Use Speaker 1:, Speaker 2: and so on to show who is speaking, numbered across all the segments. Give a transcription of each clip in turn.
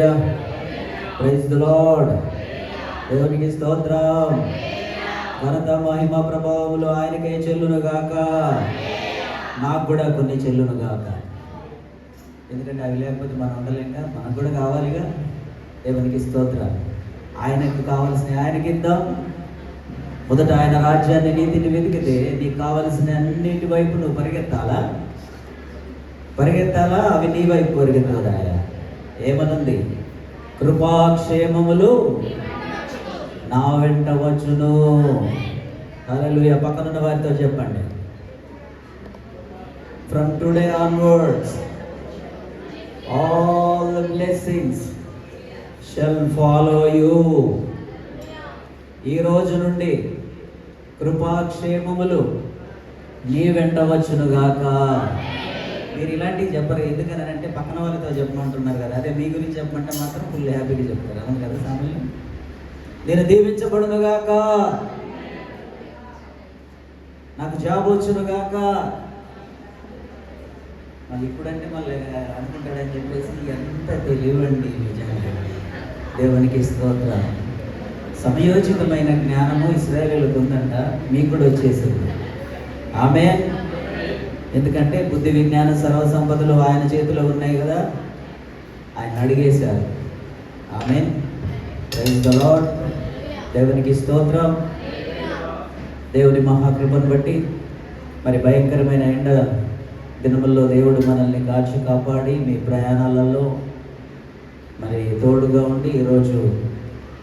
Speaker 1: Praise the lord. దేవునికి స్తోత్రం. ఘనత మహిమ ప్రభావములు ఆయనకే చెల్లును గాక. నాకు కూడా కొన్ని చెల్లును గాక. ఎందుకంటే అవి లేకపోతే మనం ఉండలేక, మనకు కూడా కావాలిగా. దేవునికి స్తోత్రం. ఆయనకు కావాల్సిన ఆయనకి ఇద్దాం. మొదట ఆయన రాజ్యాన్ని నీతిని వెతికితే నీకు కావలసిన అన్నింటి వైపు నువ్వు పరిగెత్తాలా? అవి నీ వైపు పరిగెత్తుదాయా? ఏమనుంది? కృపాక్షేమములు నా వెంట వచ్చును. హల్లెలూయా. పక్కనున్న వారితో చెప్పండి, from today onwards all the blessings shall follow you. ఈ రోజు నుండి కృపాక్షేమములు నీ వెంట వచ్చును గాక. మీరు ఇలాంటివి చెప్పరు. ఎందుకనంటే పక్కన వాళ్ళతో చెప్పమంటున్నారు కదా. అదే మీ గురించి చెప్పమంటే మాత్రం ఫుల్ హ్యాపీగా చెప్తారు. అవును కదా సామెలు? నేను దీవించబడును గాక, నాకు జాబ్ వచ్చును గాక. మళ్ళీ ఇప్పుడంటే మళ్ళీ అనుకుంటాడని చెప్పేసి ఎంత తెలివండి నిజంగా. దేవునికి స్తోత్రం. సమయోచితమైన జ్ఞానము ఇశ్రాయేలుకు ఉందంట, మీకు కూడా వచ్చేసింది. ఆమేన్. ఎందుకంటే బుద్ధి విజ్ఞాన సర్వ సంపదలు ఆయన చేతిలో ఉన్నాయి కదా. ఆయన అడిగేశారు. ఆమేన్. Praise the lord. దేవునికి స్తోత్రం. దేవుని మహాకృపను బట్టి మరి భయంకరమైన ఎండ దినముల్లో దేవుడు మనల్ని కాచి కాపాడి మీ ప్రయాణాలలో మరి తోడుగా ఉండి ఈరోజు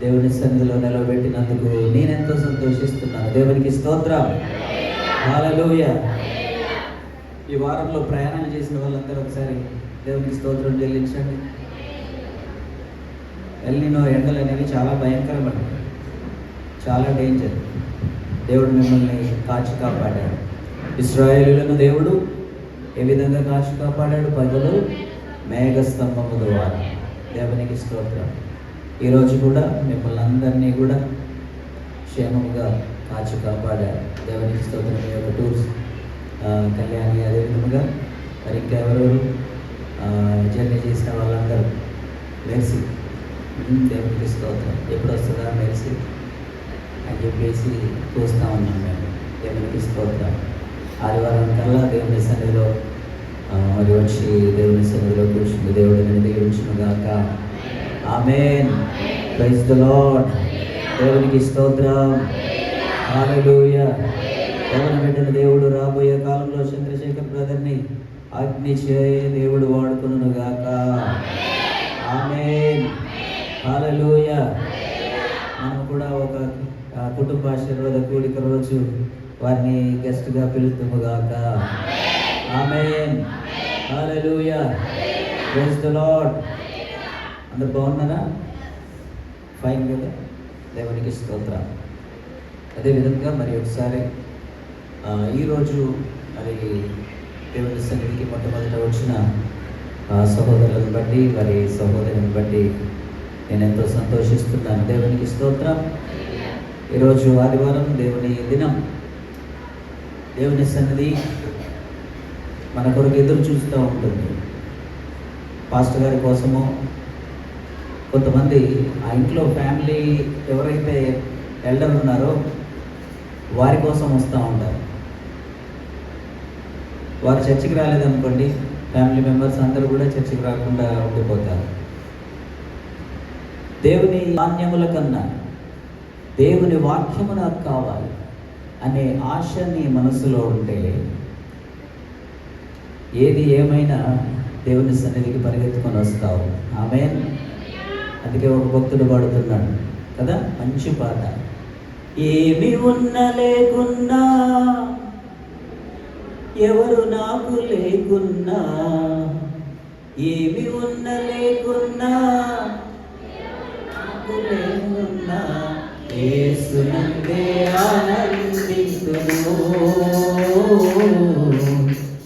Speaker 1: దేవుని సన్నిధిలో నిలబెట్టినందుకు నేనెంతో సంతోషిస్తున్నాను. దేవునికి స్తోత్రం. హల్లెలూయా. ఈ వారంలో ప్రయాణాలు చేసిన వాళ్ళందరూ ఒకసారి దేవునికి స్తోత్రం చెల్లించండి. ఎల్నినో ఎండలు అనేవి చాలా భయంకరమైనవి, చాలా డేంజర్. దేవుడు మిమ్మల్ని కాచి కాపాడాడు. ఇశ్రాయేలులను దేవుడు ఏ విధంగా కాచి కాపాడాడు? పగలు మేఘస్తంభము ద్వారా. దేవునికి స్తోత్రం. ఈరోజు కూడా మిమ్మల్ని అందరినీ కూడా క్షేమంగా కాచి కాపాడాడు. దేవునికి స్తోత్రం. మీ యొక్క టూర్స్ కళ్యాణి, అదేవిధంగా మరి ఇంకెవరు జర్నీ చేసిన వాళ్ళందరూ మెర్సీ, దేవునికి స్తోత్రం. ఎప్పుడు వస్తుందా మెర్సీ అని చెప్పేసి చూస్తూ ఉన్నాం మేము. దేవునికి స్తోత్రం. ఆదివారం కల్లా దేవుని సన్నిధిలో మరి వచ్చి దేవుని సన్నిధిలో కూర్చుంది. దేవుడు నేను దీవించును గాక. ఆమేన్. Praise the lord. దేవునికి స్తోత్రం. హల్లెలూయా. దేవుని బిడ్డను దేవుడు రాబోయే కాలంలో చంద్రశేఖర్ బ్రదర్ని అగ్ని చేయ దేవుడు వాడుకును గాక. ఆమేన్. హల్లెలూయా. మనం కూడా ఒక కుటుంబ ఆశీర్వాద కూడిక రోజు వారిని గెస్ట్గా పిలుతుము గాక. ఆమేన్. హల్లెలూయా. Praise the lord. అందరు బాగున్నారా? ఫైన్ కదా. దేవునికి స్తోత్రం. అదేవిధంగా మరి ఒకసారి ఈరోజు మరి దేవుని సన్నిధికి మొట్టమొదట వచ్చిన సహోదరులను బట్టి మరి సహోదరుని బట్టి నేను ఎంతో సంతోషిస్తున్నాను. దేవునికి స్తోత్రం. ఈరోజు ఆదివారం దేవుని దినం. దేవుని సన్నిధి మన కొరకు ఎదురు చూస్తూ ఉంటుంది. పాస్టర్ గారి కోసము కొంతమంది ఆ ఇంట్లో ఫ్యామిలీ ఎవరైతే ఎల్డర్ ఉన్నారో వారి కోసం వస్తూ ఉంటారు. వారు చర్చికి రాలేదనుకోండి, ఫ్యామిలీ మెంబర్స్ అందరూ కూడా చర్చికి రాకుండా ఉండిపోతారు. దేవుని నాణ్యముల కన్నా దేవుని వాక్యము నాకు కావాలి అనే ఆశ నీ మనసులో ఉంటే ఏది ఏమైనా దేవుని సన్నిధికి పరిగెత్తుకొని వస్తావు. ఆమేన్. అందుకే ఒక భక్తుడు పాడుతున్నాడు కదా, మంచి పాట. ఏమి ఉన్నా లేకున్నా, ఎవరు నాకు లేకున్నా, ఏమి ఉన్నా లేకున్నా, నాకు లేకున్నా, యేసునందే ఆనందింతును,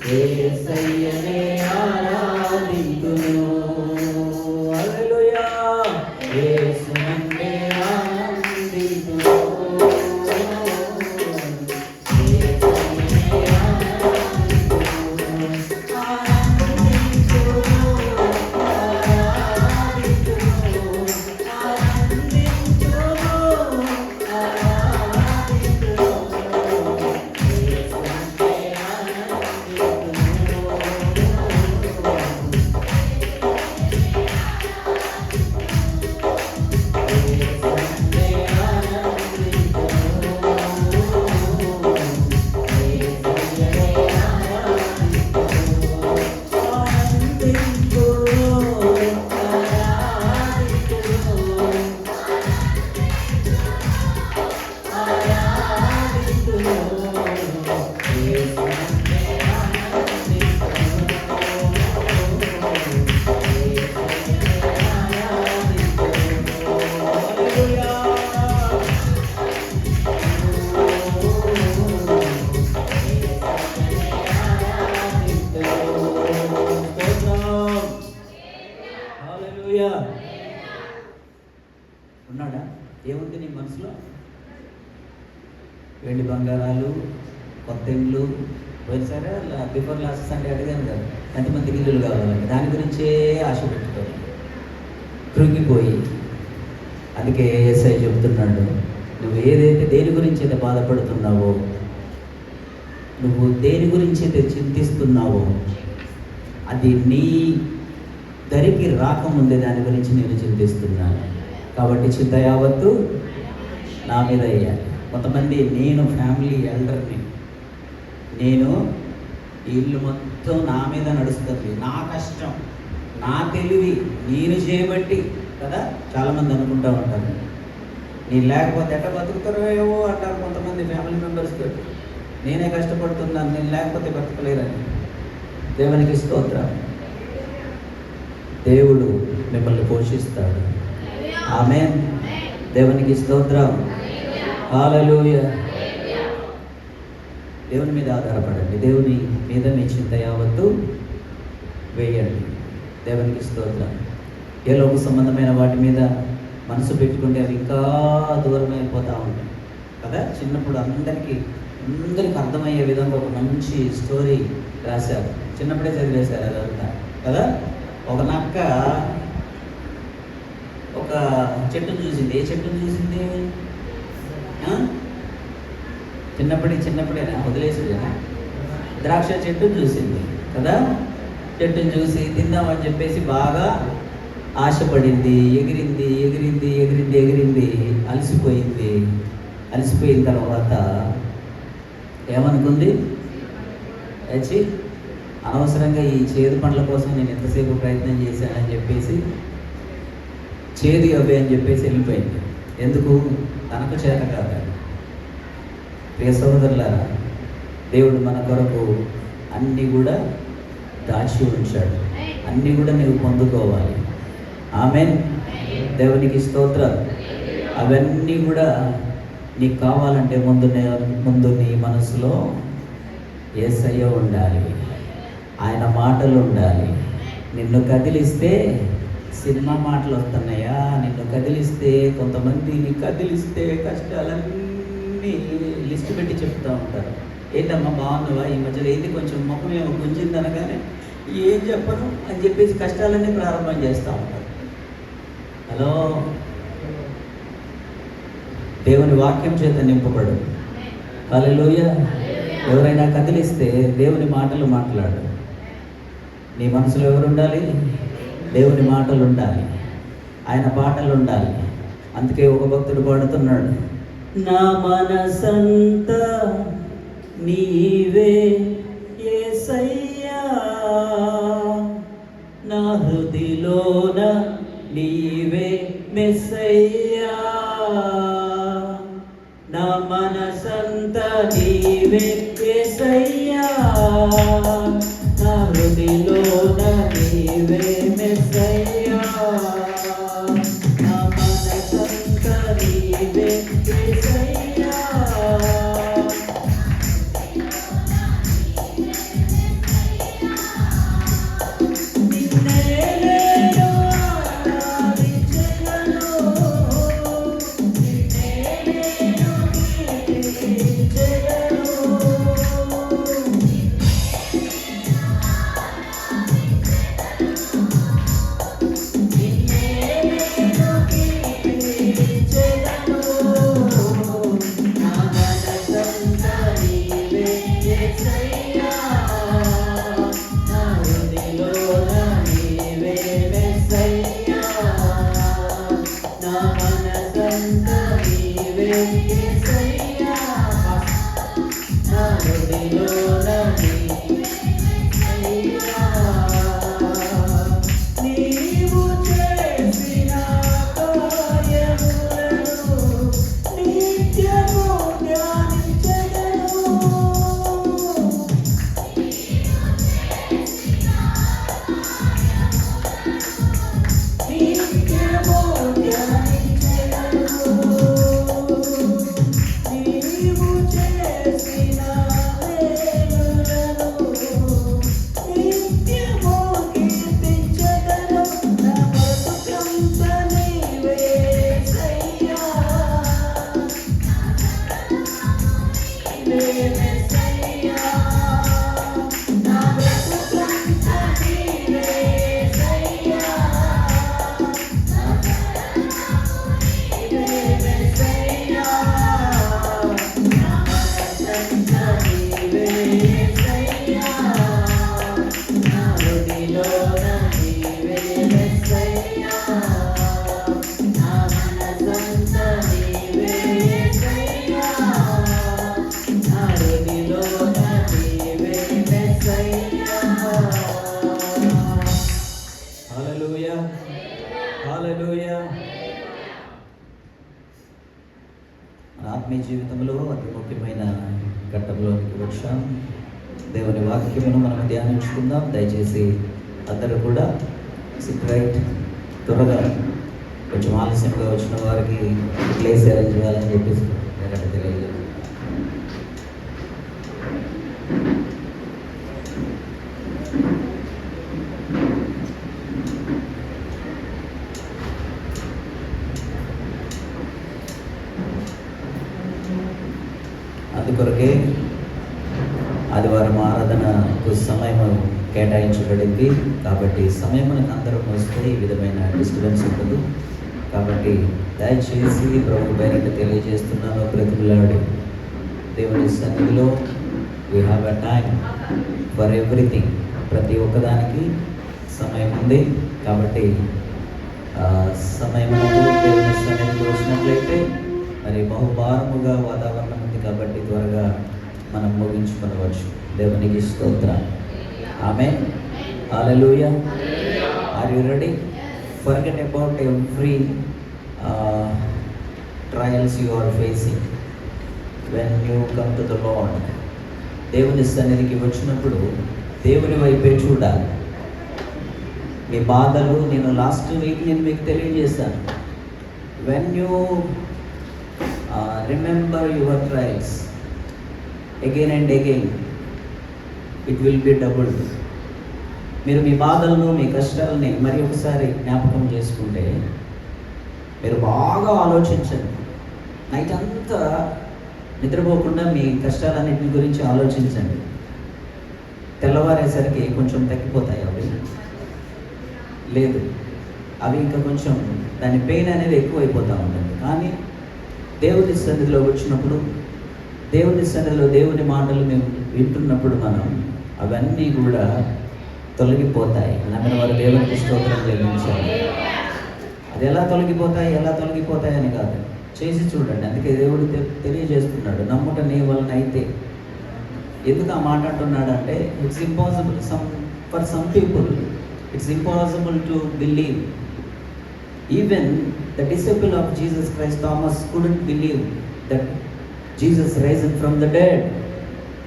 Speaker 1: యేసయ్యనే ఆరాధింతును. హల్లెలూయా. యేసునందే ఆనందింతును. ఆరాధింతును. ఉన్నాడా? ఏముంది నీ మనసులో? వెండి బంగారాలు, కొత్త ఇల్లు. పోయినసారి బిఫోర్ లాస్ట్ సండే అడిగాను కదా, ఎంతమందికి ఇల్లులు కావాలండి, దాని గురించే ఆశ పెట్టుకోవాలి, కృంగిపోయి. అందుకే యేసయ్య చెబుతున్నాడు, నువ్వు ఏదైతే దేని గురించి అయితే బాధపడుతున్నావో, నువ్వు దేని గురించి అయితే చింతిస్తున్నావో, అది నీ దరికి రాకముందే దాని గురించి నేను చింతిస్తున్నాను. కాబట్టి చింత యావత్తు నా మీద వేయాలి. కొంతమంది నేను ఫ్యామిలీ ఎల్డర్ని, నేను ఈ ఇల్లు మొత్తం నా మీద నడుస్తుంది, నా కష్టం, నా తెలివి, నేను చేయబట్టి కదా చాలామంది అనుకుంటూ ఉంటారు. నేను లేకపోతే ఎట్లా బతుకుతారో ఏవో అంటారు కొంతమంది ఫ్యామిలీ మెంబర్స్కి. నేనే కష్టపడుతున్నాను, నేను లేకపోతే బతకలేరని. దేవునికి స్తోత్రం. దేవుడు మిమ్మల్ని పోషిస్తాడు. ఆమేన్. దేవునికి స్తోత్రం. హల్లెలూయా. దేవుని మీద ఆధారపడండి, దేవుని మీద మీ చింత యావత్తు వేయండి. దేవునికి స్తోత్రం. ఏ లోక సంబంధమైన వాటి మీద మనసు పెట్టుకుంటే అవి ఇంకా దూరం అయిపోతూ ఉంటాయి కదా. చిన్నప్పుడు అందరికీ అర్థమయ్యే విధంగా ఒక మంచి స్టోరీ రాశారు, చిన్నప్పుడే చదివేశారు అదంతా కదా. ఒక నక్క ఒక చెట్టును చూసింది. ఏ చెట్టును చూసింది? చిన్నప్పుడే వదిలేసింది కదా. ద్రాక్ష చెట్టును చూసింది కదా. చెట్టును చూసి తిందామని చెప్పేసి బాగా ఆశపడింది, ఎగిరింది, అలసిపోయిన తర్వాత ఏమనుకుంది? వచ్చి అనవసరంగా ఈ చేదు పండ్ల కోసం నేను ఎంతసేపు ప్రయత్నం చేశానని చెప్పేసి చేదు అవ్వే అని చెప్పేసి వెళ్ళిపోయింది. ఎందుకు? తనకు చేత కాదు. ప్రియ సోదరులారా, దేవుడు మన కొరకు అన్నీ కూడా దాచి ఉంచాడు, అన్నీ కూడా నీవు పొందుకోవాలి. ఆమేన్. దేవునికి స్తోత్రం. అవన్నీ కూడా నీకు కావాలంటే ముందు నీ మనసులో యేసయ్య ఉండాలి, ఆయన మాటలు ఉండాలి. నిన్ను కదిలిస్తే సినిమా మాటలు వస్తున్నాయా? నిన్ను కదిలిస్తే కొంతమందిని కదిలిస్తే కష్టాలన్నీ లిస్ట్ పెట్టి చెప్తూ ఉంటారు. ఏంటమ్మా బాగున్నావా, ఈ మధ్యలో ఏంటి కొంచెం ముఖం ఏమో గుంజింది అనగానే ఏం చెప్పను అని చెప్పేసి కష్టాలన్నీ ప్రారంభం చేస్తూ ఉంటారు. హలో, దేవుని వాక్యం చేత నింపబడు. హల్లెలూయా. ఎవరైనా కదిలిస్తే దేవుని మాటలు మాట్లాడు. నీ మనసులో ఎవరు ఉండాలి? దేవుని మాటలు ఉండాలి, ఆయన పాటలు ఉండాలి. అందుకే ఒక భక్తుడు పాడుతున్నాడు, నా మనసంతా నీవే యేసయ్యా, నా హృదిలోన నీవే మెస్సయ్యా, నా మనసంతా నీవే యేసయ్యా, నా హృదిలోన నీవే మెస్సయ్యా, నా మనసంతా నీవే యేసయ్యా. హల్లెలూయా. మన ఆత్మీయ జీవితంలో అతి ముఖ్యమైన ఘట్టంలోనికి వచ్చాం. దేవుని వాక్యమును మనం ధ్యానించుకుందాం. దయచేసి అందరూ కూడా సిట్ రైట్. త్వరగా కొంచెం ఆలస్యంగా వచ్చిన వారికి ప్లేస్ అరేంజ్ చేయాలని చెప్పేసి తెలియదు. అందుకొరకే ఆదివారం ఆరాధనకు సమయం కేటాయించబడింది. కాబట్టి సమయం మనకు అందరం వస్తే ఈ విధమైన డిస్టర్బెన్స్ ఉండదు. కాబట్టి దయచేసి ప్రభు బయట తెలియజేస్తున్నాను, బ్రతిమలాడి దేవుని సన్నిధిలో we have a time for everything. ప్రతి ఒక్కదానికి సమయం ఉంది. కాబట్టి సమయం దేవుని సన్నిధికి వచ్చినట్లయితే మరి బహుభారముగా వాతావరణం ఉంది. కాబట్టి త్వరగా మనం ముగించుకొనవచ్చు. దేవునికి స్తోత్రం. ఆమేన్. హల్లెలూయా. Are you ready? Forget about every trials you are facing when you come to the lord. దేవుని సన్నిధికి వచ్చినప్పుడు దేవుని వైపే చూడాలి. మీ బాధలు నేను లాస్ట్ వీక్ మీకు తెలియజేశాను. When you remember your trials again and again, it will be doubled. మీరు మీ బాధలను మీ కష్టాలని మరి ఒకసారి జ్ఞాపకం చేసుకుంటే మీరు బాగా ఆలోచించండి. నైట్ అంతా నిద్రపోకుండా మీ కష్టాలన్నింటి గురించి ఆలోచించండి. తెల్లవారేసరికి కొంచెం తగ్గిపోతాయి అవి. లేదు, అవి ఇంకా కొంచెం దాని పెయిన్ అనేది ఎక్కువైపోతూ ఉంటుంది. కానీ దేవుని సన్నిధిలో వచ్చినప్పుడు, దేవుని సన్నిధిలో దేవుని మాటలు మేము వింటున్నప్పుడు మనం అవన్నీ కూడా తొలగిపోతాయి. నమ్మిన వారు దేవునికి స్తోత్రం చెల్లించాలి. అది ఎలా తొలగిపోతాయి అని కాదు, చేసి చూడండి. అందుకే దేవుడు తెలియజేస్తున్నాడు, నమ్ముట నీ వలన అయితే. ఎందుకు ఆ మాట అంటున్నాడు అంటే, it's impossible for some people, it's impossible to believe. Even the disciple of Jesus Christ, Thomas, couldn't believe that Jesus risen from the dead.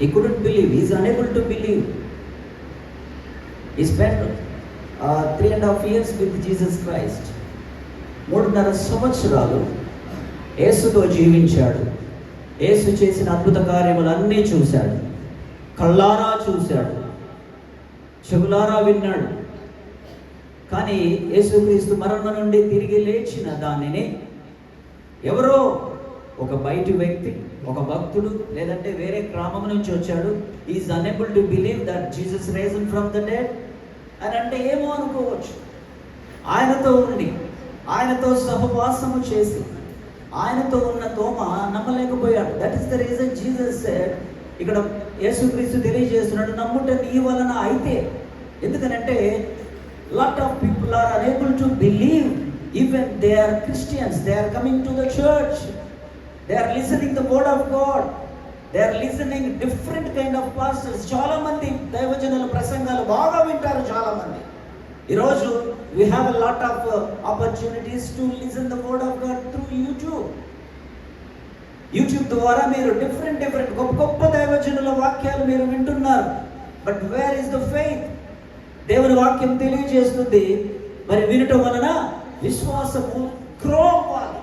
Speaker 1: He couldn't believe. He is unable to believe. He spent 3.5 years with Jesus Christ. 3.5 సంవత్సరాలు యేసుతో జీవించాడు. యేసు చేసిన అద్భుత కార్యములన్నీ చూశాడు. కళ్ళారా చూశాడు, చెవులారా విన్నాడు. కానీ యేసుక్రీస్తు మరణం నుండి తిరిగి లేచిన దానిని ఎవరో ఒక బయటి వ్యక్తి, ఒక భక్తుడు, లేదంటే వేరే గ్రామం నుంచి వచ్చాడు, is unable to believe that Jesus Ryzen from the dead అని అంటే ఏమో అనుకోవచ్చు. ఆయనతో ఉండి, ఆయనతో సహవాసము చేసి, ఆయనతో ఉన్న తోమ నమ్మలేకపోయాడు. That is the reason Jesus said. ఇక్కడ యేసుక్రీస్తు తెలియజేస్తున్నాడు, నమ్ముట నీ వలన అయితే. ఎందుకనంటే lot of people are unable to believe. Even they are Christians, they are coming to the church, they are listening the word of God, they are listening different kind of pastors. చాలా మంది దైవజనుల ప్రసంగాలు బాగా వింటారు. చాలా మంది ఈ రోజు we have a lot of opportunities to listen the word of God through YouTube ద్వారా మీరు different గొప్ప దైవజనుల వాక్యాలు మీరు వింటున్నారు. But where is the faith? దేవుని వాక్యం తెలియజేస్తుంది, మరి వినటం వలన విశ్వాసము గ్రో అవ్వాలి.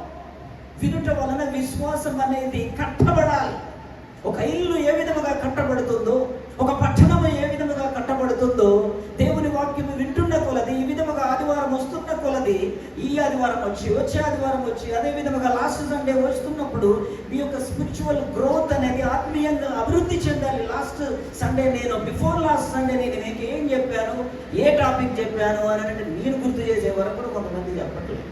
Speaker 1: వినటం వలన విశ్వాసం అనేది కట్టబడాలి. ఒక ఇల్లు ఏ విధముగా కట్టబడుతుందో, ఒక పట్టణము ఏ విధముగా కట్టబడుతుందో, దేవుని వాక్యము వింటున్న కొలది, ఈ విధముగా ఆదివారం వస్తున్న కొలది, ఈ ఆదివారం వచ్చే ఆదివారం వచ్చి, అదే విధముగా లాస్ట్ సండే వస్తున్నప్పుడు మీ యొక్క స్పిరిచువల్ గ్రోత్ అనేది ఆత్మీయంగా అభివృద్ధి చెందాలి. Last Sunday before last Sunday నేను మీకు ఏం చెప్పాను, ఏ టాపిక్ చెప్పాను అని అంటే నేను గుర్తు చేసే వరకు కూడా కొంతమంది చెప్పట్లేదు.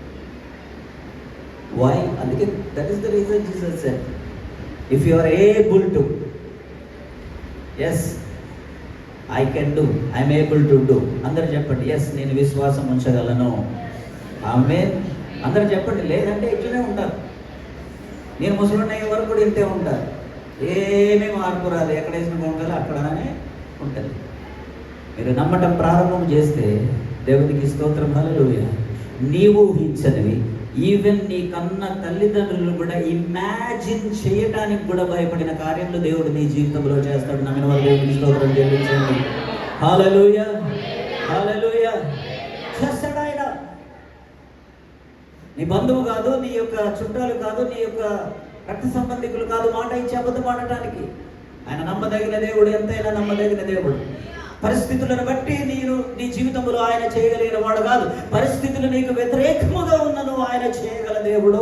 Speaker 1: వై? అందుకే that is the reason Jesus said, if you are able to, yes I can do, I am able to do. అందరూ చెప్పండి, yes నేను విశ్వాసం ఉంచగలను. ఆమేన్. అందరూ చెప్పండి. లేదంటే ఇట్లనే ఉంటారు. నేను ముసలిని అయ్యే వరకు కూడా ఇంతే ఉంటారు. ఏమీ మార్పు రాదు, ఎక్కడ వేసిన కొంగలు అక్కడనే ఉంటుంది. మీరు నమ్మటం ప్రారంభం చేస్తే దేవునికి స్తోత్రం. హల్లెలూయా. నీవు ఊహించనివి, ఈవెన్ నీ కన్న తల్లిదండ్రులు కూడా ఇమాజిన్ చేయడానికి కూడా భయపడిన కార్యంలో దేవుడు నీ జీవితంలో చేస్తాడు. నమ్మిన వాళ్ళు దేవుడికి స్తోత్రం చెల్లించండి. హల్లెలూయా, హల్లెలూయా. చేస్తాడు ఆయన. నీ బంధువు కాదు, నీ యొక్క చుట్టాలు కాదు, నీ యొక్క రక్త సంబంధికులు కాదు మాట ఇచ్చి అబద్ధం ఆడటానికి. ఆయన నమ్మదగిన దేవుడు, ఎంతైనా నమ్మదగిన దేవుడు. పరిస్థితులను బట్టి నీ జీవితంలో ఆయన చేయగలిగిన వాడు కాదు. పరిస్థితులు నీకు వ్యతిరేకముగా ఉన్నను ఆయన చేయగల దేవుడు.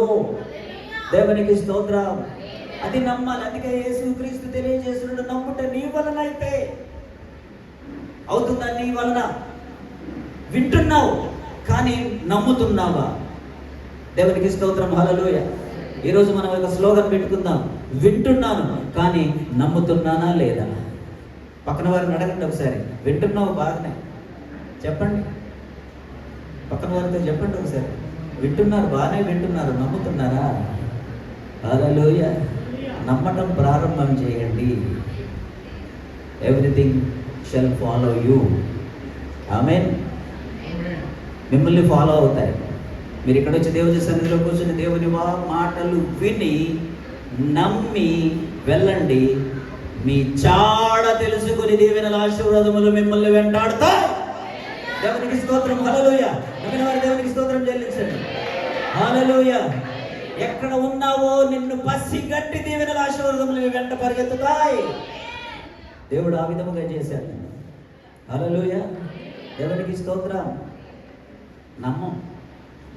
Speaker 1: దేవునికి స్తోత్రం. అది నమ్మాలి. అందుకే యేసుక్రీస్తు తెలియజేస్తున్నాడు, నమ్ముట నీ వలన అయితే అవుతుందా? నీ వలన వింటున్నావు కానీ నమ్ముతున్నావా? దేవునికి స్తోత్రం. హల్లెలూయా. ఈరోజు మనం ఒక స్లోగన్ పెట్టుకుందాం, వింటున్నాను కానీ నమ్ముతున్నానా లేదా? పక్కన వారిని అడగండి ఒకసారి, వింటున్నావు బాగానే చెప్పండి. పక్కన వారితో చెప్పండి ఒకసారి, వింటున్నారు, బాగానే వింటున్నారు, నమ్ముతున్నారా? హల్లెలూయా. నమ్మటం ప్రారంభం చేయండి. Everything shall follow you. ఆమేన్. మిమ్మల్ని ఫాలో అవుతాయి. మీరు ఇక్కడ వచ్చి దేవుని సన్నిధిలో కూర్చొని దేవుని మాటలు విని నమ్మి వెళ్ళండి. మీ చాడ తెలుసుకుని దీవెనల ఆశీర్వాదములు మిమ్మల్ని వెంటాడుతాయి. దేవునికి స్తోత్రం. హల్లెలూయా. నమ్మిన వారు దేవునికి స్తోత్రం చెల్లించండి. హల్లెలూయా. ఎక్కడ ఉన్నావో నిన్ను పసిగట్టి దీవెనల ఆశీర్వాదములు వెంట పరిగెత్తుతాయి. దేవుడు ఆ విధముగా చేశాడు. హల్లెలూయా. దేవునికి స్తోత్రం. నమ్మం,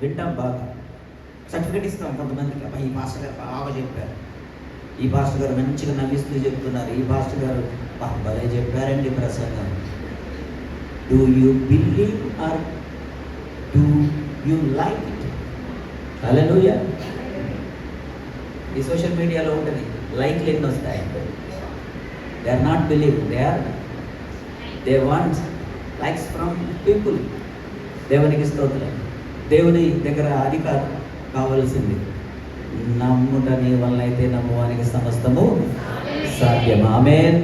Speaker 1: వింటాం, బాగా సర్టిఫికెట్ ఇస్తాం కొంతమందికి. అబ్బా, ఈ పాస్టర్ గారు బాగా చెప్పారు, ఈ పాస్టర్ గారు మంచిగా నవ్విస్తూ చెప్తున్నారు, ఈ పాస్టర్ గారు భలే చెప్పారండి ప్రసంగం. Do you believe or do you like it? హల్లెలూయా. ఈ సోషల్ మీడియాలో ఉంటుంది, లైక్లు ఎన్ని వస్తాయి. They are not believe, they want likes from people. దేవునికి స్తోత్రం. దేవుని దగ్గర అధికారం కావాల్సింది. నమ్ముట నీ వల్ల అయితే నమ్మువానికి సమస్తము సాధ్యం. ఆమేన్.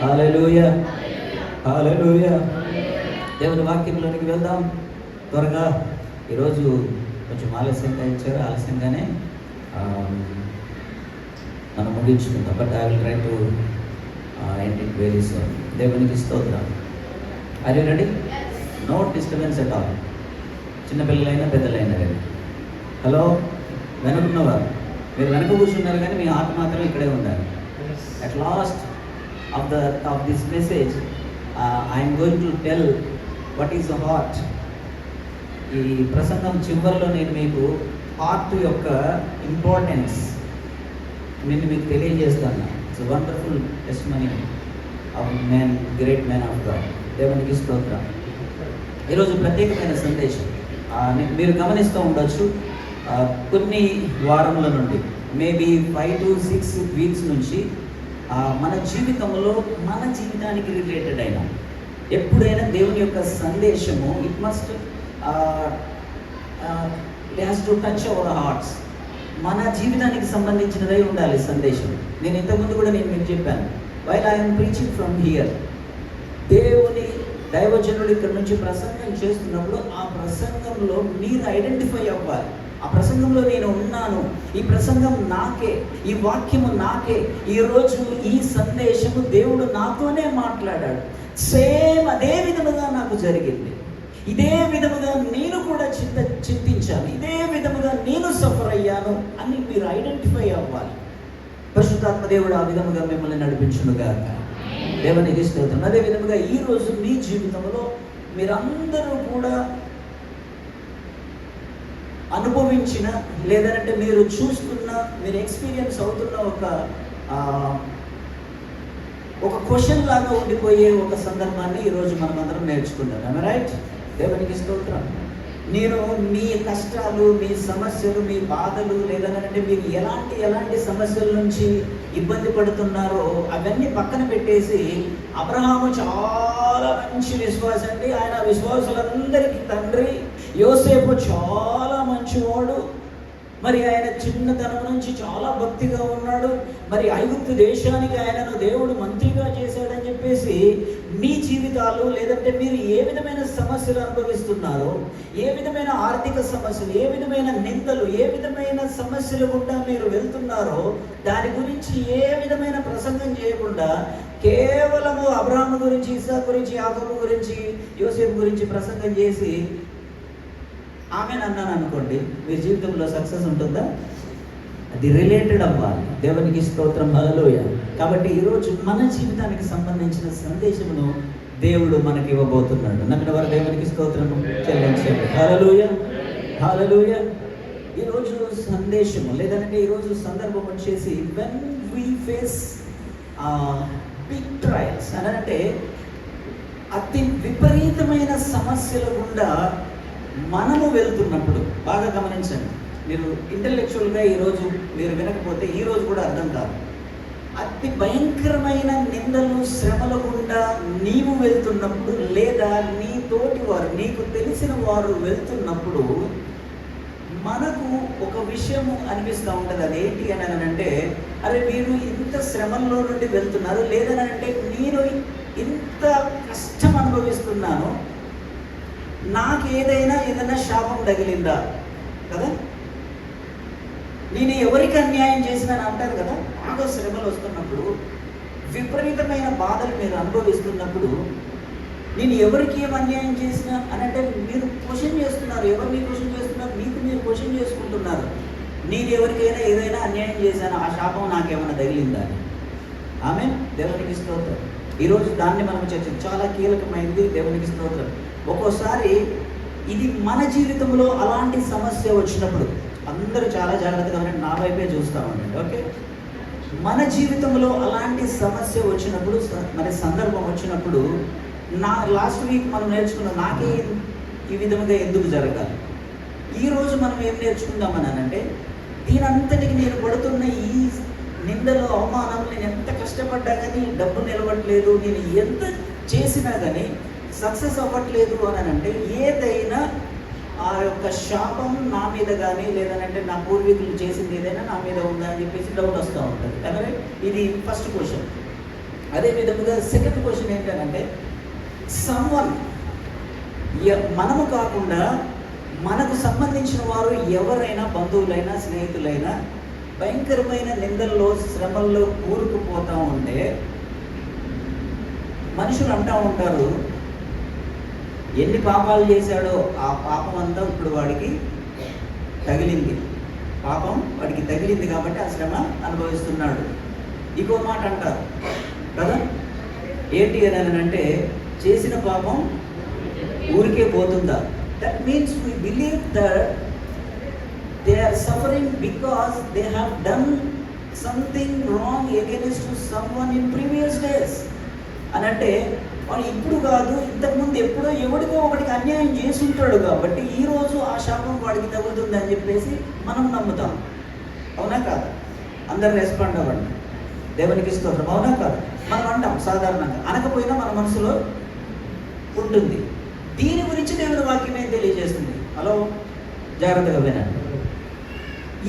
Speaker 1: హల్లెలూయా, హల్లెలూయా. దేవుని వాక్యంలోనికి వెళ్దాం త్వరగా. ఈరోజు కొంచెం ఆలస్యంగా ఇచ్చారు, ఆలస్యంగానే మనం ముగించుకుందాం. But I will try to end it very soon. దేవునికి స్తోత్రం. Are you ready? No disturbance at all. చిన్నపిల్లలైనా పెద్దలైనా కానీ. హలో, వెనుకున్నవారు మీరు వెనక కూర్చున్నారు కానీ మీ హార్ట్ మాత్రం ఇక్కడే ఉండాలి. At last of this message I'm going to tell what is the heart. ఈ ప్రసంగం చివరిలో నేను మీకు హార్ట్ యొక్క ఇంపార్టెన్స్ మీకు తెలియజేస్తాను. It's wonderful testimony of man, great man of God. దేవునికి స్తోత్రం. ఈరోజు ప్రత్యేకమైన సందేశం. మీరు గమనిస్తూ ఉండొచ్చు, కొన్ని వారముల నుండి మేబీ 5 to 6 weeks నుంచి మన జీవితంలో మన జీవితానికి రిలేటెడ్ అయిన ఎప్పుడైనా దేవుని యొక్క సందేశము it must has to touch our hearts. మన జీవితానికి సంబంధించినదై ఉండాలి సందేశం. నేను ఇంతకుముందు కూడా నేను మీకు చెప్పాను, while I'm preaching from here, దేవుని దైవజనుడు ఇక్కడ నుంచి ప్రసంగం చేస్తున్నప్పుడు ఆ ప్రసంగంలో మీరు ఐడెంటిఫై అవ్వాలి. ఆ ప్రసంగంలో నేను ఉన్నాను, ఈ ప్రసంగం నాకే, ఈ వాక్యము నాకే, ఈరోజు ఈ సందేశము దేవుడు నాతోనే మాట్లాడాడు. సేమ్ అదే విధముగా నాకు జరిగింది, ఇదే విధముగా నేను కూడా చింతించాను, ఇదే విధముగా నేను సఫర్ అయ్యాను అని మీరు ఐడెంటిఫై అవ్వాలి. పరిశుద్ధాత్మ దేవుడు ఆ విధముగా మిమ్మల్ని నడిపించునుగాక. దేవునికి స్తోత్రం. అదే విధముగా ఈరోజు మీ జీవితంలో మీరందరూ కూడా అనుభవించిన, లేదంటే మీరు చూస్తున్న, మీరు ఎక్స్పీరియన్స్ అవుతున్న ఒక క్వశ్చన్ లాగా ఉండిపోయే ఒక సందర్భాన్ని ఈరోజు మనం అందరం నేర్చుకుంటాం. రైట్? దేవునికి స్తోత్రం. నేను మీ కష్టాలు, మీ సమస్యలు, మీ బాధలు, లేదంటే మీరు ఎలాంటి సమస్యల నుంచి ఇబ్బంది పడుతున్నారో అవన్నీ పక్కన పెట్టేసి, అబ్రహాము చాలా మంచి విశ్వాసి అండి, ఆయన విశ్వాసులందరికీ తండ్రి. యోసేపు చాలా మంచివాడు, మరి ఆయన చిన్నతనం నుంచి చాలా భక్తిగా ఉన్నాడు, మరి ఐగుప్తు దేశానికి ఆయనను దేవుడు మంత్రిగా చేశాడని చెప్పేసి మీ జీవితాలు, లేదంటే మీరు ఏ విధమైన సమస్యలు అనుభవిస్తున్నారో, ఏ విధమైన ఆర్థిక సమస్యలు, ఏ విధమైన నిందలు, ఏ విధమైన సమస్యలు గుండా మీరు వెళ్తున్నారో దాని గురించి ఏ విధమైన ప్రసంగం చేయకుండా కేవలము అబ్రాహాము గురించి, ఇస్సాకు గురించి, యాకోబు గురించి, యోసేపు గురించి ప్రసంగం చేసి ఆమెను అన్నాను అనుకోండి, మీ జీవితంలో సక్సెస్ ఉంటుందా? అది రిలేటెడ్ అవ్వాలి. దేవునికి స్తోత్రం, హల్లెలూయా. కాబట్టి ఈరోజు మన జీవితానికి సంబంధించిన సందేశమును దేవుడు మనకి ఇవ్వబోతున్నాడు. నమ్మిన వారు దేవునికి స్తోత్రం చెల్లించండి. హల్లెలూయా, హల్లెలూయా. ఈరోజు సందేశము లేదంటే ఈరోజు సందర్భం వచ్చేసి when we face big trials అని అంటే అతి విపరీతమైన సమస్యల గుండా మనము వెళ్తున్నప్పుడు, బాగా గమనించండి, మీరు ఇంటెలెక్చువల్గా ఈరోజు మీరు వినకపోతే ఈరోజు కూడా అర్థం కాదు. అతి భయంకరమైన నిందలు, శ్రమల గుండా నీవు వెళ్తున్నప్పుడు, లేదా నీ తోటి వారు, నీకు తెలిసిన వారు వెళ్తున్నప్పుడు మనకు ఒక విషయము అనిపిస్తూ ఉంటుంది. అదేంటి అని అంటే, అరే వీరు ఇంత శ్రమల్లో నుండి వెళ్తున్నారు, లేదనంటే నేను ఇంత కష్టం అనుభవిస్తున్నాను, నాకు ఏదైనా శాపం తగిలిందా కదా, నేను ఎవరికి అన్యాయం చేసినాను అంటారు కదా. బాగా శ్రమలు వస్తున్నప్పుడు, విపరీతమైన బాధలు మీరు అనుభవిస్తున్నప్పుడు, నేను ఎవరికి ఏం అన్యాయం చేసినా అని అంటే మీరు క్వశ్చన్ చేస్తున్నారు. ఎవరిని క్వశ్చన్ చేస్తున్నారు? మీకు మీరు క్వశ్చన్ చేసుకుంటున్నారు. నేను ఎవరికైనా ఏదైనా అన్యాయం చేశాను, ఆ శాపం నాకేమైనా తగిలిందా అని. ఆమె దేవునికి స్తోత్రం. ఈరోజు దాన్ని మనం చాలా కీలకమైంది. దేవునికి స్తోత్రం. ఒక్కోసారి ఇది మన జీవితంలో అలాంటి సమస్య వచ్చినప్పుడు, అందరూ చాలా జాగ్రత్తగా నా వైపే చూస్తూ ఉండండి, ఓకే? మన జీవితంలో అలాంటి సమస్య వచ్చినప్పుడు, మన సందర్భం వచ్చినప్పుడు, లాస్ట్ వీక్ మనం నేర్చుకున్న నాకే ఈ విధంగా ఎందుకు జరగాలి, ఈరోజు మనం ఏం నేర్చుకుందామని అంటే, దీనంతటికి నేను పడుతున్న ఈ నిందలు, అవమానం, నేను ఎంత కష్టపడ్డా కానీ డబ్బు నిలవట్లేదు, నేను ఎంత చేసినా కానీ సక్సెస్ అవ్వట్లేదు అని అంటే, ఏదైనా ఆ యొక్క శాపం నా మీద కానీ, లేదనంటే నా పూర్వీకులు చేసింది ఏదైనా నా మీద ఉందా అని చెప్పేసి డౌట్ వస్తూ ఉంటుంది. అలాగే ఇది ఫస్ట్ క్వశ్చన్. అదే విధంగా సెకండ్ క్వశ్చన్ ఏంటంటే, సమ్వన్, మనము కాకుండా మనకు సంబంధించిన వారు ఎవరైనా, బంధువులైనా, స్నేహితులైనా భయంకరమైన నిందల్లో, శ్రమల్లో కూరుకుపోతూ ఉంటే మనుషులు అంటూ ఉంటారు, ఎన్ని పాపాలు చేశాడో ఆ పాపం అంతా ఇప్పుడు వాడికి తగిలింది, పాపం వాడికి తగిలింది కాబట్టి ఆ శ్రమ అనుభవిస్తున్నాడు. ఇంకో మాట అంటారు కదా, ఏంటి అని అంటే, చేసిన పాపం ఊరికే పోతుందా? That means we believe that they are suffering because they have done something wrong against to someone in previous days అని అంటే, వాడు ఇప్పుడు కాదు, ఇంతకుముందు ఎప్పుడో ఎవడికో ఒకటికి అన్యాయం చేసి ఉంటాడు కాబట్టి ఈరోజు ఆ శాపం వాడికి తగులుతుంది అని చెప్పేసి మనం నమ్ముతాం. అవునా కాదు? అందరు రెస్పాండ్ అవ్వండి. దేవునికి స్తోత్రం. అవునా కాదు? మనం అంటాం సాధారణంగా, అనకపోయినా మన మనసులో ఉంటుంది. దీని గురించి దేవుని వాక్యం ఏం తెలియజేస్తుంది? హలో, జాగ్రత్తగా వినండి.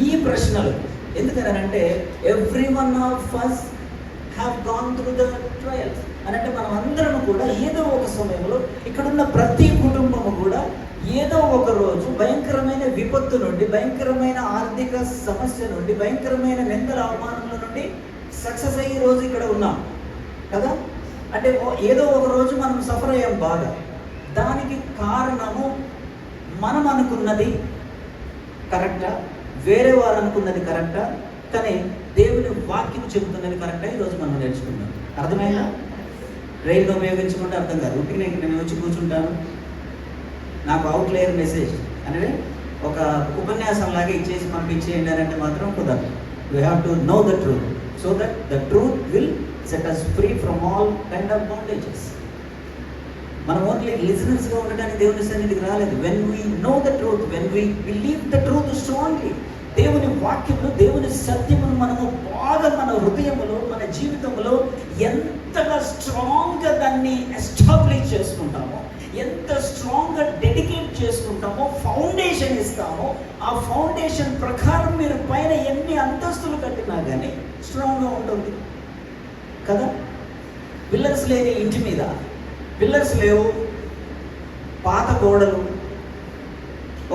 Speaker 1: ఈ ప్రశ్నలు ఎందుకనంటే, every one of us have gone through the trials అని అంటే, మనం అందరం కూడా ఏదో ఒక సమయంలో, ఇక్కడున్న ప్రతి కుటుంబము కూడా ఏదో ఒక రోజు భయంకరమైన విపత్తు నుండి, భయంకరమైన ఆర్థిక సమస్య నుండి, భయంకరమైన నిందల అవమానముల నుండి సక్సెస్ అయ్యే రోజు ఇక్కడ ఉన్నాం కదా. అంటే ఏదో ఒక రోజు మనం సఫర్ అయ్యాం బాగా. దానికి కారణము మనం అనుకున్నది కరెక్టా, వేరే వారు అనుకున్నది కరెక్టా, కానీ దేవుని వాక్యం చెబుతున్నది కరెక్టా? ఈరోజు మనం నేర్చుకుందాం. అర్థమైందా? ట్రైన్లో ఉపయోగించుకుంటే అర్థం కాదు. ఉట్టికి నేను వచ్చి కూర్చుంటాను, నాకు అవుట్లేయర్ మెసేజ్ అనేది ఒక ఉపన్యాసం లాగా ఇచ్చేసి పంపించేయండి అని అంటే మాత్రం కుదరదు. We have to know the truth, so that the truth will set us free from all kind of bondages. మనం ఓన్లీ లిజనర్స్గా ఉండడానికి దేవుని సన్నిధికి రాలేదు. When we know the truth, when we believe the truth strongly, దేవుని వాక్యములు, దేవుని సత్యమును మనము బాగా మన హృదయములో, మన జీవితంలో ఎంతగా స్ట్రాంగ్గా దాన్ని ఎస్టాబ్లిష్ చేసుకుంటామో, ఎంత స్ట్రాంగ్గా డెడికేట్ చేసుకుంటామో, ఫౌండేషన్ ఇస్తామో, ఆ ఫౌండేషన్ ప్రకారం మీరు పైన ఎన్ని అంతస్తులు కట్టినా కానీ స్ట్రాంగ్గా ఉంటుంది కదా. పిల్లర్స్ లేని ఇంటి మీద పిల్లర్స్ లేవు, పాత గోడలు,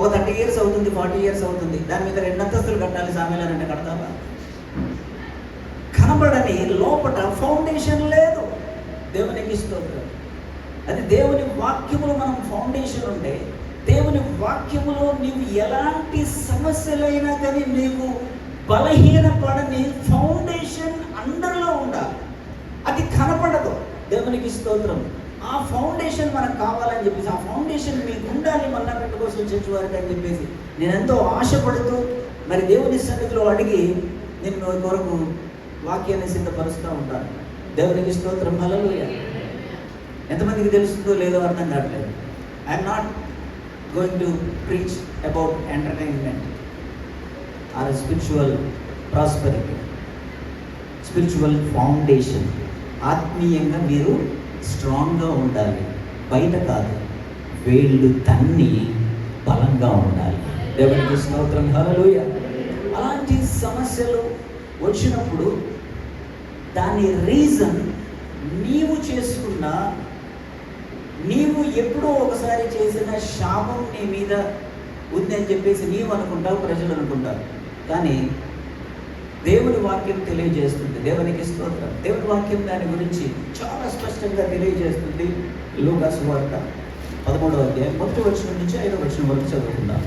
Speaker 1: ఒక 30 years అవుతుంది, 40 years అవుతుంది, దాని మీద 2 అంతస్తులు కట్టాలి సామెలు అంటే కడతావా? కనబడని లోపల ఫౌండేషన్ లేదు. దేవునికి స్తోత్రం. అది దేవుని వాక్యములో మనం ఫౌండేషన్ ఉంటే, దేవుని వాక్యములో నీవు ఎలాంటి సమస్యలైనా కానీ నీకు బలహీనపడని ఫౌండేషన్ అండర్లో ఉండాలి. అది కనపడదు. దేవునికి స్తోత్రం. ఆ ఫౌండేషన్ మనకు కావాలని చెప్పేసి, ఆ ఫౌండేషన్ మీకు ఉండాలి మన్నాపెట్టు కోసం చర్చ్ వారికి అని చెప్పేసి నేను ఎంతో ఆశపడుతూ మరి దేవుని సన్నిధిలో అడిగి నేను మీ కొరకు వాక్యాన్ని సిద్ధపరుస్తూ ఉంటాను. దేవునికి స్తోత్రం. హల్లెలూయా. ఎంతమందికి తెలుస్తుందో లేదో అర్థం కావట్లేదు. I'm not going to preach about entertainment are spiritual prosperity, spiritual foundation. ఆత్మీయంగా మీరు స్ట్రాంగ్గా ఉండాలి, బయట కాదు, వేళ్ళు తన్ని బలంగా ఉండాలి. దేవునికి స్తోత్రం. హల్లెలూయా. అలాంటి సమస్యలు వచ్చినప్పుడు దాని రీజన్ నీవు చేసుకున్న, నీవు ఎప్పుడో ఒకసారి చేసిన శాపం నీ మీద ఉందని చెప్పేసి నీవు అనుకుంటావు, ప్రజలు అనుకుంటారు. కానీ దేవుని వాక్యం తెలియజేస్తుంది. దేవునికి స్తోత్రం. దేవుని వాక్యం దాని గురించి చాలా స్పష్టంగా తెలియజేస్తుంది. లూకా సువార్త 13వ అధ్యాయం 1వ వచనం నుంచి 5వ వచనం వరకు చదువుకుందాం.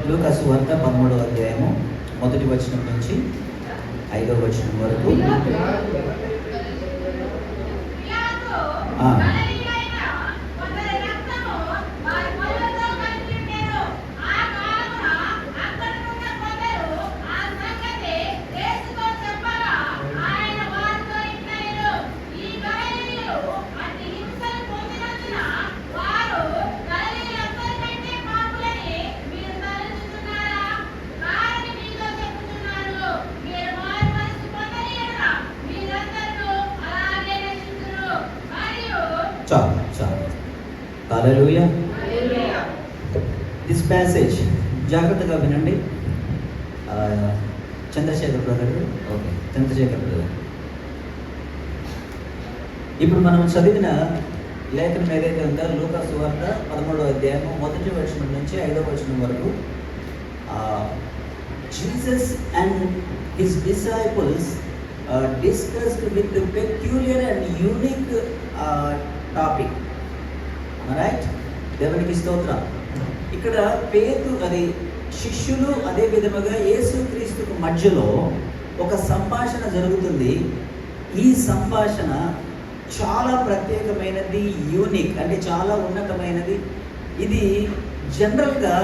Speaker 1: లూకా సువార్త 13వ అధ్యాయము 1వ వచనం నుంచి 5వ వచనం వరకు. చాలు చాలు. హల్లెలూయా. దిస్ ప్యాసేజ్ జాగ్రత్తగా వినండి. Chandrashekar brother, okay, Chandrashekar brother, ఇప్పుడు మనం చదివిన లేఖనం ఏదైతే ఉందో లూకా సువార్త 13వ అధ్యాయం 1వ వచనం నుంచి 5వ వచనం వరకు, Jesus and his disciples discussed with the peculiar and unique topic. Right. దేవునికి స్తోత్రం. ఇక్కడ అది శిష్యులు అదే విధముగా యేసుక్రీస్తుకు మధ్యలో ఒక సంభాషణ జరుగుతుంది. ఈ సంభాషణ చాలా ప్రత్యేకమైనది, యూనిక్, అంటే చాలా ఉన్నతమైనది. ఇది జనరల్గా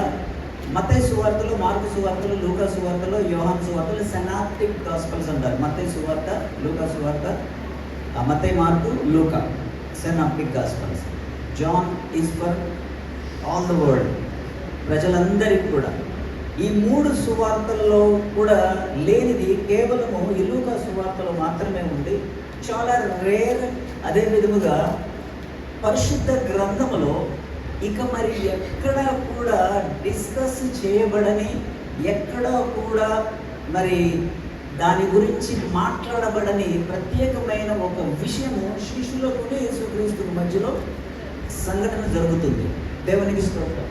Speaker 1: మత్తయి సువార్తలు, మార్కు సువార్తలు, లూకా సువార్తలు, యోహాను సువార్తలు సినాప్టిక్ గాస్పెల్స్ అంటారు. మత్తయి సువార్త, లూకా సువార్త, మత్తయి, మార్కు, లూకా synoptic gospels. John is for all the world, ప్రజలందరికీ కూడా. ఈ 3 సువార్తల్లో కూడా లేనిది కేవలము ఈ లూకా సువార్తలో మాత్రమే ఉంది. చాలా రేర్. అదే విధముగా పరిశుద్ధ గ్రంథములో ఇక మరి ఎక్కడా కూడా డిస్కస్ చేయబడని, ఎక్కడా కూడా మరి దాని గురించి మాట్లాడబడని ప్రత్యేకమైన ఒక విషయము శిష్యులకు యేసుక్రీస్తుకు మధ్యలో సంఘటన జరుగుతుంది. దేవునికి స్తోత్రం.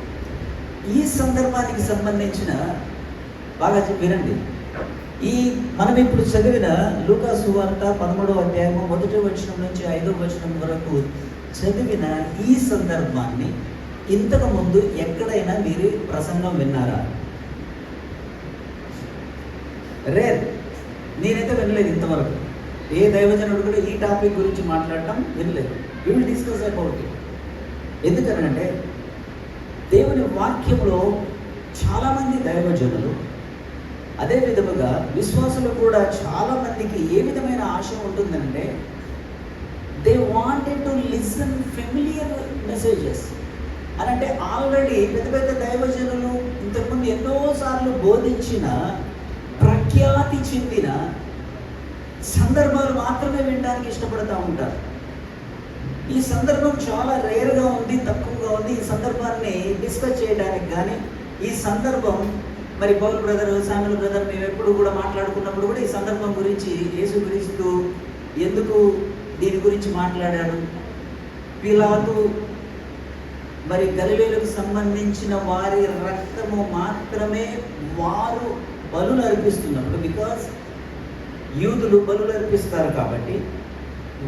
Speaker 1: ఈ సందర్భానికి సంబంధించిన బాగా వినండి. మనం ఇప్పుడు చదివిన లూకా సువార్త 13వ అధ్యాయం 1వ వచనం నుంచి 5వ వచనం వరకు చదివిన ఈ సందర్భాన్ని ఇంతకు ముందు ఎక్కడైనా మీరు ప్రసంగం విన్నారా? రేర్. నేనైతే వినలేదు ఇంతవరకు. ఏ దైవజనుడు కూడా ఈ టాపిక్ గురించి మాట్లాడటం వినలేదు. We will discuss about it. ఎందుకనంటే దేవుని వాక్యంలో చాలామంది దైవజనులు, అదే విధముగా విశ్వాసులు కూడా చాలామందికి ఏ విధమైన ఆశ ఉంటుందంటే they wanted to listen familiar messages. అని అంటే ఆల్రెడీ పెద్ద పెద్ద దైవజనులు ఇంతకుముందు ఎన్నోసార్లు బోధించిన, ప్రఖ్యాతి చెందిన సందర్భాలు మాత్రమే వినడానికి ఇష్టపడుతూ ఉంటారు. ఈ సందర్భం చాలా రేర్గా ఉంది, తక్కువగా ఉంది. ఈ సందర్భాన్ని డిస్కస్ చేయడానికి కానీ, ఈ సందర్భం మరి పౌల్ బ్రదర్, శామ్యుల్ బ్రదర్ మేము ఎప్పుడు కూడా మాట్లాడుకున్నప్పుడు కూడా ఈ సందర్భం గురించి యేసుక్రీస్తు ఎందుకు దీని గురించి మాట్లాడాడు, పిలాతు మరి గలిలయలకు సంబంధించిన వారి రక్తము మాత్రమే వారు బలులు అర్పిస్తున్నప్పుడు, బికాస్ యూదులు బలులు అర్పిస్తారు కాబట్టి,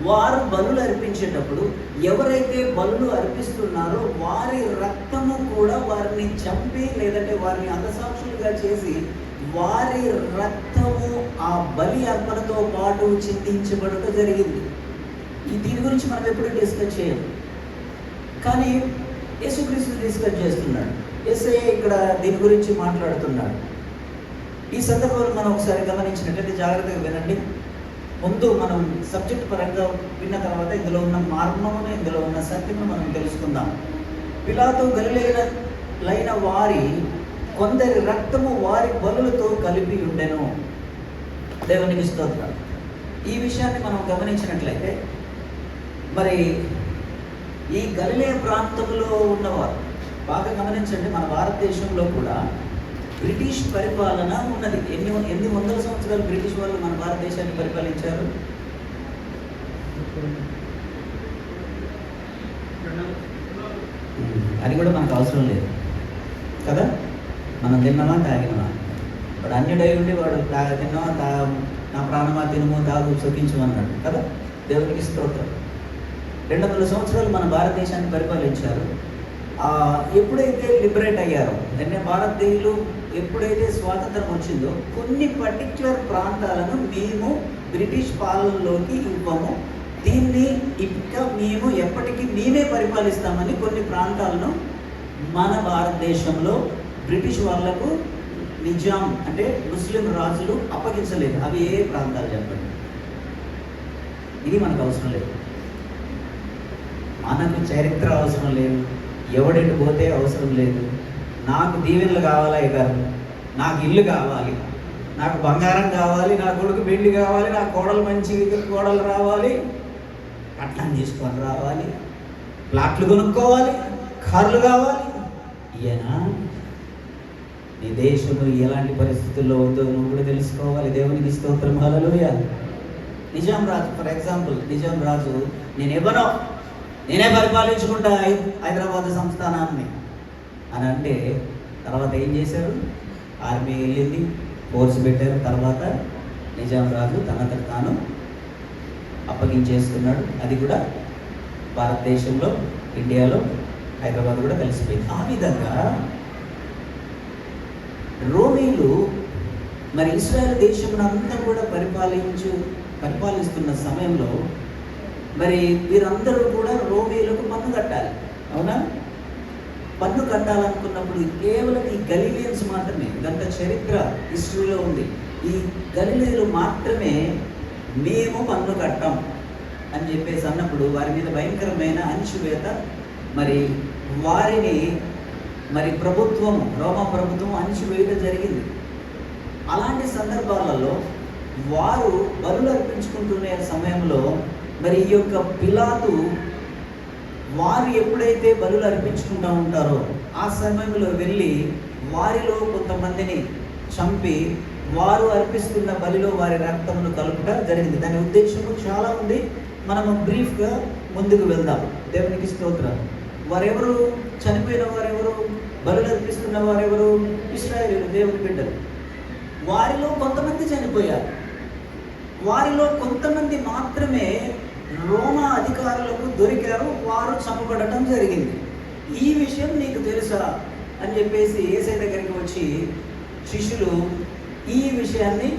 Speaker 1: వారు బలులు అర్పించేటప్పుడు ఎవరైతే బలులు అర్పిస్తున్నారో వారి రక్తము కూడా వారిని చంపి లేదంటే వారిని హతసాక్షులుగా చేసి వారి రక్తము ఆ బలి అర్పణతో పాటు చిందించబడటం జరిగింది. దీని గురించి మనం ఎప్పుడు డిస్కస్ చేయం, కానీ యేసుక్రీస్తు డిస్కస్ చేస్తున్నాడు. యేసయ్య ఇక్కడ దీని గురించి మాట్లాడుతున్నాడు. ఈ సందర్భంలో మనం ఒకసారి గమనించినట్లయితే జాగ్రత్తగా వినండి. ముందు మనం సబ్జెక్ట్ పరంగా విన్న తర్వాత ఇందులో ఉన్న మార్మమును, ఇందులో ఉన్న సత్యము మనం తెలుసుకుందాం. పిలాతు గలిలయులైన వారి కొందరి రక్తము వారి బలులతో కలిపి ఉండెను. దేవునికి స్తోత్రం. ఈ విషయాన్ని మనం గమనించినట్లయితే మరి ఈ గలిలయ ప్రాంతంలో ఉన్నవారు బాగా గమనించండి. మన భారతదేశంలో కూడా బ్రిటిష్ పరిపాలన ఉన్నది. ఎన్ని వందల సంవత్సరాలు బ్రిటిష్ వాళ్ళు మన భారతదేశాన్ని పరిపాలించారు? అది కూడా మనకు అవసరం లేదు కదా. మనం తిన్నామా తాగినమా, వాడు అన్యుడై ఉండి వాడు తిన్నామా నా ప్రాణమా తినమో తాగు సుఖించమన్నాడు కదా. దేవునికి స్తోత్రం. 200 సంవత్సరాలు మన భారతదేశాన్ని పరిపాలించారు. ఎప్పుడైతే లిబరేట్ అయ్యారో, అంటే భారతీయులు ఎప్పుడైతే స్వాతంత్రం వచ్చిందో కొన్ని పర్టిక్యులర్ ప్రాంతాలను మేము బ్రిటిష్ పాలనలోకి ఇవ్వము, దీన్ని ఇంకా మేము ఎప్పటికీ మేమే పరిపాలిస్తామని కొన్ని ప్రాంతాలను మన భారతదేశంలో బ్రిటిష్ వాళ్లకు నిజాం అంటే ముస్లిం రాజులు అప్పగించలేదు. అవి ఏ ప్రాంతాలు చెప్పండి? ఇది మనకు అవసరం లేదు. మనకు చరిత్ర అవసరం లేదు, ఎవడెటు పోతే అవసరం లేదు. నాకు దీవెనలు కావాలా గారు, నాకు ఇల్లు కావాలి, నాకు బంగారం కావాలి, నా కొడుకు పెళ్లి కావాలి, నా కోడలు మంచి కోడలు రావాలి, కట్నం తీసుకొని రావాలి, ప్లాట్లు కొనుక్కోవాలి, కార్లు కావాలి. ఈయన నీ దేశము ఎలాంటి పరిస్థితుల్లో ఉందో నువ్వు కూడా తెలుసుకోవాలి. దేవునికి స్తోత్రం. హల్లెలూయా. నిజాం రాజు, ఫర్ ఎగ్జాంపుల్, నిజాం రాజు నేనే పరిపాలించుకుంటా హైదరాబాద్ సంస్థానాన్ని అని అంటే, తర్వాత ఏం చేశారు? ఆర్మీ వెళ్ళింది, ఫోర్స్ పెట్టారు. తర్వాత నిజాం రాజు తనంతట తాను అప్పగించేసుకున్నాడు. అది కూడా భారతదేశంలో, ఇండియాలో హైదరాబాద్ కూడా కలిసిపోయింది. ఆ విధంగా రోమీలు మరి ఇశ్రాయేల్ దేశమునంతా కూడా పరిపాలిస్తున్న సమయంలో మరి వీరందరూ కూడా రోమీలకు పన్ను కట్టాలి. అవునా? పన్ను కట్టాలనుకున్నప్పుడు కేవలం ఈ గలిలియన్స్ మాత్రమే, గంట చరిత్ర హిస్టరీలో ఉంది, ఈ గలిలీలు మాత్రమే మేము పన్ను కట్టాం అని చెప్పేసి అన్నప్పుడు వారి మీద భయంకరమైన అణచివేత, మరి వారిని మరి రోమా ప్రభుత్వం అణచివేయడం జరిగింది. అలాంటి సందర్భాలలో వారు బలులు అర్పించుకుంటునే సమయంలో మరి ఈ యొక్క పిలాతు వారు ఎప్పుడైతే బలులు అర్పించుకుంటూ ఉంటారో ఆ సమయంలో వెళ్ళి వారిలో కొంతమందిని చంపి వారు అర్పిస్తున్న బలిలో వారి రక్తమును కలుపుట జరిగింది. దాని ఉద్దేశము చాలా ఉంది. మనము బ్రీఫ్గా ముందుకు వెళ్దాం. దేవునికి స్తోత్రం. వారెవరు? చనిపోయిన వారెవరు? బలులు అర్పిస్తున్న వారెవరు? ఇశ్రాయేలీయులు, దేవుని బిడ్డలు. వారిలో కొంతమంది చనిపోయారు. వారిలో కొంతమంది మాత్రమే రోమా అధికారులకు దొరికారు, వారు చంపబడటం జరిగింది. ఈ విషయం నీకు తెలుసా అని చెప్పేసి యేసయ్య దగ్గరికి వచ్చి శిష్యులు ఈ విషయాన్ని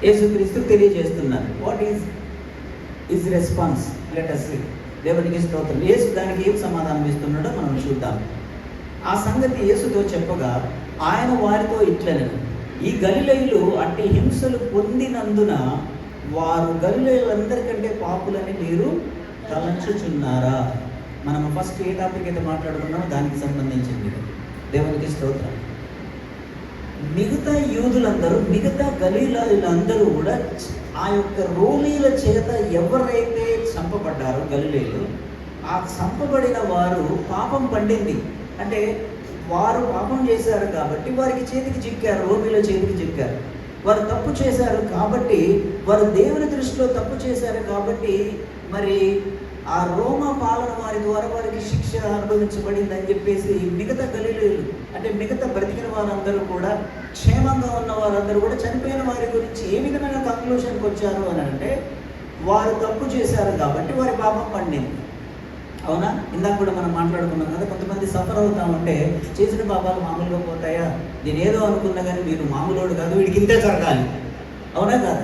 Speaker 1: యేసుక్రీస్తు తెలియజేస్తున్నారు. What is response? Let us see. దేవునికి స్తోత్రం. యేసు దానికి ఏం సమాధానం ఇస్తున్నాడో మనం చూద్దాం. ఆ సంగతి యేసుతో చెప్పగా ఆయన వారితో ఇట్లనెను, ఈ గలిలయులు అట్టి హింసలు పొందినందున వారు గలిలయులందరికంటే పాపులని మీరు తలంచుచున్నారా? మనం ఫస్ట్ ఏ టాపిక్ అయితే మాట్లాడుకున్నామో దానికి సంబంధించింది. దేవునికి స్తోత్రం. మిగతా యూదులందరూ, మిగతా గలిలయులందరూ కూడా ఆ యొక్క రోమీల చేత ఎవరైతే చంపబడ్డారో గలిలయులు, ఆ చంపబడిన వారు పాపం పండింది అంటే వారు పాపం చేశారు కాబట్టి వారికి చేతికి చిక్కారు, రోమిల చేతికి చిక్కారు. వారు తప్పు చేశారు కాబట్టి, వారు దేవుని దృష్టిలో తప్పు చేశారు కాబట్టి మరి ఆ రోమ పాలన వారి ద్వారా వారికి శిక్ష అనుభవించబడింది అని చెప్పేసి మిగతా గలిలీయులు అంటే మిగతా బ్రతికిన వారందరూ కూడా, క్షేమంగా ఉన్న వారందరూ కూడా చనిపోయిన వారి గురించి ఏ విధమైన కంక్లూషన్కి వచ్చారు అని అంటే వారు తప్పు చేశారు కాబట్టి వారి పాపం పండింది. అవునా? ఇందాక కూడా మనం మాట్లాడుకున్నాం కదా, కొంతమంది సఫర్ అవుతా ఉంటే చేసిన పాపాలు మామూలుగా పోతాయా, నేను ఏదో అనుకున్నా కానీ మీరు మామూలుడు కాదు, వీడికి ఇంతే జరగాలి. అవునా కాదు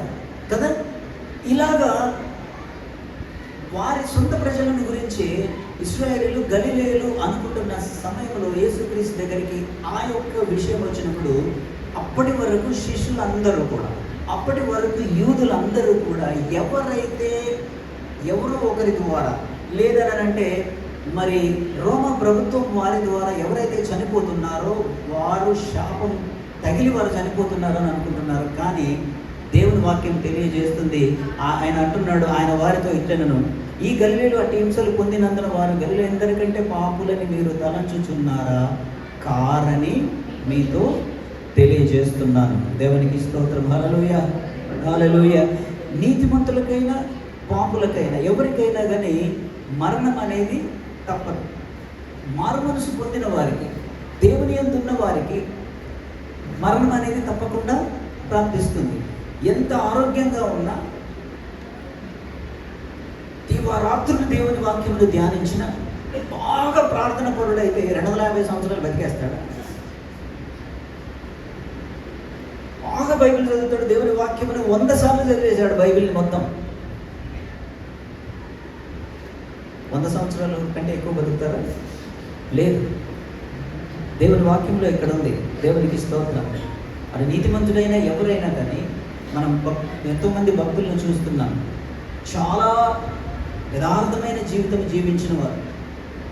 Speaker 1: కదా? ఇలాగా వారి సొంత ప్రజలను గురించి ఇశ్రాయేలీయులు గలిలయలు అనుకుంటున్న సమయంలో యేసుక్రీస్తు దగ్గరికి ఆ యొక్క విషయం వచ్చినప్పుడు అప్పటి వరకు శిష్యులందరూ కూడా, అప్పటి వరకు యూదులందరూ కూడా ఎవరో ఒకరి ద్వారా లేదనంటే మరి రోమా ప్రభుత్వం వారి ద్వారా ఎవరైతే చనిపోతున్నారో వారు శాపం తగిలి వారు చనిపోతున్నారో అని అనుకుంటున్నారు. కానీ దేవుని వాక్యం తెలియజేస్తుంది, ఆయన అంటున్నాడు ఆయన వారితో ఇట్లనను, ఈ గలిలీయులు అట్టి హింసలు పొందినందున వారు గలిలీయులు ఎందరికంటే పాపులని మీరు తలంచుచున్నారా కారని మీతో తెలియజేస్తున్నాను. దేవునికి స్తోత్రం. హల్లెలూయా, హల్లెలూయా. నీతిమంతులకైనా పాపులకైనా ఎవరికైనా కానీ మరణం అనేది తప్పదు. మారు మనసు పొందిన వారికి, దేవుని యందు ఉన్న వారికి మరణం అనేది తప్పకుండా ప్రాప్తిస్తుంది. ఎంత ఆరోగ్యంగా ఉన్నా, దివారాత్రులు దేవుని వాక్యమును ధ్యానించిన, బాగా ప్రార్థన పరుడైతే 250 సంవత్సరాలు బతికేస్తాడు. బాగా బైబిల్ చదువుతాడు, దేవుని వాక్యమును 100 సార్లు చదివేశాడు బైబిల్ని మొత్తం. 100 సంవత్సరాల కంటే ఎక్కువ బతుకుతారా? లేదు. దేవుని వాక్యంలో ఇక్కడ ఉంది. దేవునికి స్తోత్రం. అది నీతిమంతుడైనా ఎవరైనా కానీ మనం ఎంతోమంది భక్తులను చూస్తున్నాం, చాలా యథార్థమైన జీవితం జీవించిన వారు.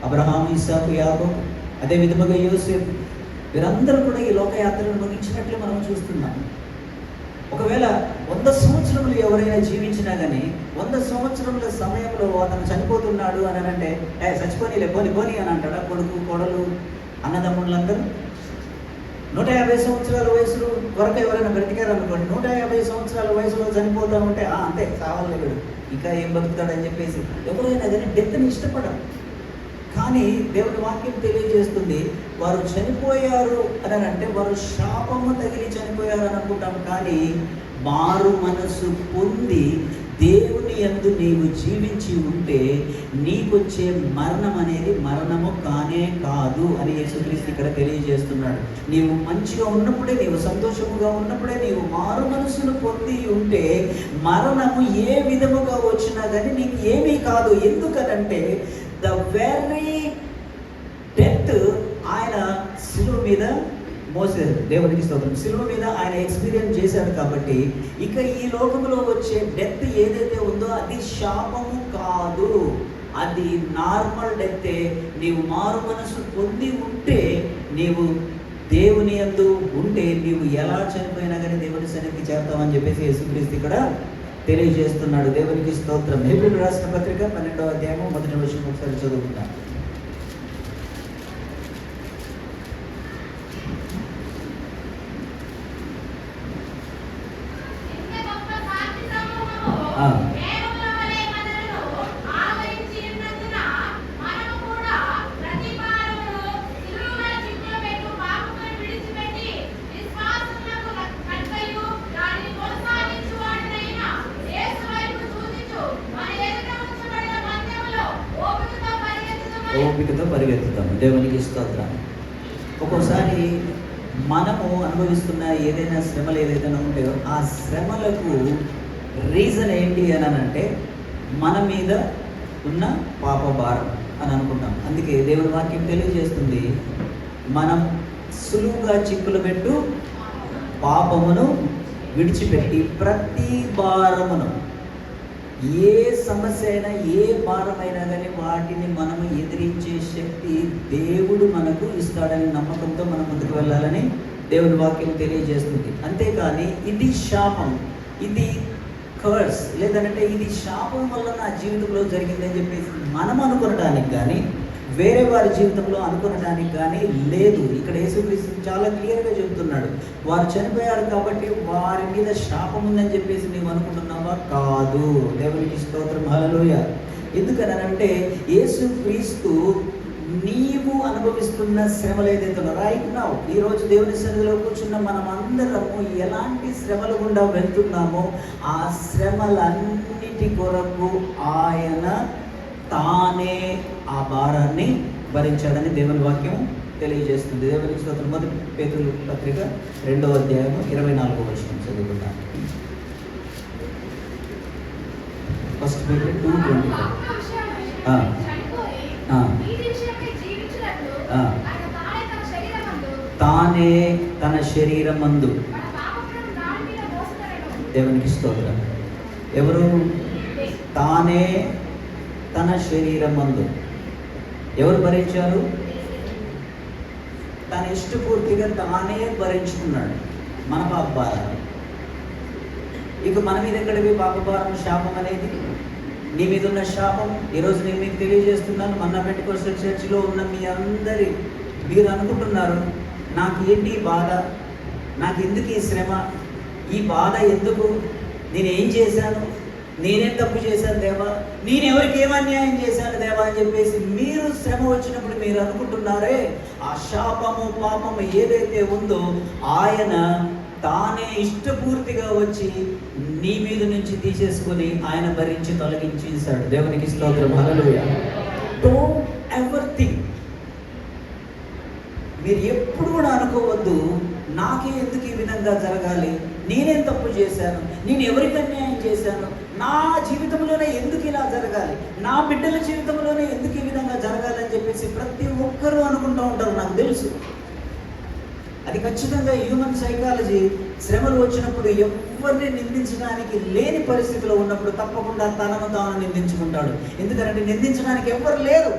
Speaker 1: అబ్రహాము, ఇస్సాకు, యాకోబు, అదే విధముగా యోసేపు, వీరందరూ కూడా ఈ లోకయాత్రను ముగించినట్లు మనం చూస్తున్నాం. ఒకవేళ 100 సంవత్సరములు ఎవరైనా జీవించినా కానీ 100 సంవత్సరముల సమయంలో అతను చనిపోతున్నాడు అని అంటే చచ్చిపోని పోని అని అంటాడా? కొడుకు, కోడలు, అన్నదమ్ముళ్ళందరూ 150 సంవత్సరాల వయసులో వరకు ఎవరైనా బ్రతికారు అనుకోండి, 150 సంవత్సరాల వయసులో చనిపోతా ఉంటే అంతే చావాలి, ఇంకా ఏం బతుకుతాడని చెప్పేసి ఎవరైనా కానీ డెత్ని ఇష్టపడరు. కానీ దేవుని వాక్యం తెలియజేస్తుంది, వారు చనిపోయారు అని అంటే వారు శాపము తగిలి చనిపోయారు అని అనుకుంటాం. కానీ మారు మనసు పొంది దేవుని యందు నీవు జీవించి ఉంటే నీకొచ్చే మరణం అనేది మరణము కానే కాదు అని యేసుక్రీస్తు ఇక్కడ తెలియజేస్తున్నాడు. నీవు మంచిగా ఉన్నప్పుడే, నీవు సంతోషముగా ఉన్నప్పుడే, నీవు మారు మనసును పొంది ఉంటే మరణము ఏ విధముగా వచ్చినా కానీ నీకు ఏమీ కాదు. ఎందుకనంటే ద వెరీ డెత్ ఆయన శిలువ మీద మోసేది. దేవునికి స్తోత్రం. శిలువ మీద ఆయన ఎక్స్పీరియన్స్ చేశాడు కాబట్టి ఇక ఈ లోకంలో వచ్చే డెత్ ఏదైతే ఉందో అది శాపము కాదు, అది నార్మల్ డెత్తే. నీవు మారు మనసు పొంది ఉంటే, నీవు దేవుని యందు ఉంటే, నీవు ఎలా చనిపోయినా కానీ దేవుని సన్నిధికి చేరుతామని చెప్పేసి యేసుక్రీస్తు ఇక్కడ తెలియజేస్తున్నాడు. దేవునికి స్తోత్రం. హెబ్రీయులకు రాసిన పత్రిక 12వ అధ్యాయం 1వ వచనం ఒకసారి చదువుకుందాం. ఓపికతో పరిగెత్తుతాం. దేవునికి స్తోత్రం. ఒక్కోసారి మనము అనుభవిస్తున్న ఏదైనా శ్రమలు ఏదైతే ఉంటాయో ఆ శ్రమలకు రీజన్ ఏంటి అని అంటే మన మీద ఉన్న పాప భారం అని అనుకుంటాం. అందుకే దేవుని వాక్యం తెలియజేస్తుంది, మనం సులువుగా చిక్కులు పెట్టు పాపమును విడిచిపెట్టి ప్రతి భారమును, ఏ సమస్య అయినా ఏ భారమైనా కానీ వాటిని మనము ఎదిరించే శక్తి దేవుడు మనకు ఇస్తాడని నమ్మకంతో మనం ముందుకు వెళ్ళాలని దేవుని వాక్యం తెలియజేస్తుంది. అంతేకాని ఇది శాపం, ఇది కర్స్, లేదంటే ఇది శాపం వల్ల నా జీవితంలో జరిగిందని చెప్పేసి మనం అనుకోవడానికి కానీ, వేరే వారి జీవితంలో అనుకోవడానికి కానీ లేదు. ఇక్కడ యేసుక్రీస్తు చాలా క్లియర్గా చెబుతున్నాడు, వారు చనిపోయారు కాబట్టి వారి మీద శాపం ఉందని చెప్పేసి నీవు అనుకుంటున్నావా? కాదు. దేవునికి స్తోత్రం, హల్లెలూయా. ఎందుకనంటే యేసుక్రీస్తు నీవు అనుభవిస్తున్న శ్రమలు ఏదైతే రైట్ నౌ, ఈరోజు దేవుని సన్నిధిలో కూర్చున్న మనం అందరము ఎలాంటి శ్రమల గుండా వెళ్తున్నామో ఆ శ్రమలన్నిటి కొరకు ఆయన తానే ఆ భారాన్ని భరించాడని దేవుని వాక్యం తెలియజేస్తుంది. దేవునికి స్తోత్రం. మొదటి పేతురు పత్రిక 2వ అధ్యాయము 24వ వచనం చదువుకుంటాం. ఫస్ట్ పేతురు 2:25. తానే తన శరీరమందు, దేవునికి స్తోత్రం. ఎవరు? తానే తన శరీరమందు ఎవరు భరించారు? తన ఇష్టపూర్తిగా తానే భరించుకున్నాడు మన పాప భారాన్ని. ఇక మన మీద ఎక్కడివి పాప భారం, శాపం అనేది? నీ మీద ఉన్న శాపం ఈరోజు నేను మీకు తెలియజేస్తున్నాను. మన పెంటెకోస్టల్ చర్చిలో ఉన్న మీ అందరి మీరు అనుకుంటున్నారు, నాకు ఏంటి ఈ బాధ, నాకు ఎందుకు ఈ శ్రమ, ఈ బాధ ఎందుకు, నేనేం చేశాను, నేనేం తప్పు చేశాను దేవా, నేను ఎవరికి ఏం అన్యాయం చేశాను దేవా అని చెప్పేసి మీరు శ్రమ వచ్చినప్పుడు మీరు అనుకుంటున్నారే, ఆ శాపము పాపము ఏదైతే ఉందో ఆయన తానే ఇష్టపూర్తిగా వచ్చి నీ మీద నుంచి తీసేసుకొని ఆయన భరించి తొలగించేశాడు. దేవునికి స్తోత్రం, హల్లెలూయా. డోంట్ ఎవర్ థింక్, మీరు ఎప్పుడు కూడా అనుకోవద్దు నాకే ఎందుకు ఈ విధంగా జరగాలి, నేనేం తప్పు చేశాను, నేను ఎవరికి అన్యాయం చేశాను, నా జీవితంలోనే ఎందుకు ఇలా జరగాలి, నా బిడ్డల జీవితంలోనే ఎందుకు ఈ విధంగా జరగాలి అని చెప్పేసి ప్రతి ఒక్కరూ అనుకుంటూ ఉంటారు. నాకు తెలుసు అది ఖచ్చితంగా హ్యూమన్ సైకాలజీ. శ్రమలు వచ్చినప్పుడు ఎవరిని నిందించడానికి లేని పరిస్థితిలో ఉన్నప్పుడు తప్పకుండా తనను తాను నిందించుకుంటాడు. ఎందుకంటే నిందించడానికి ఎవరు లేరు.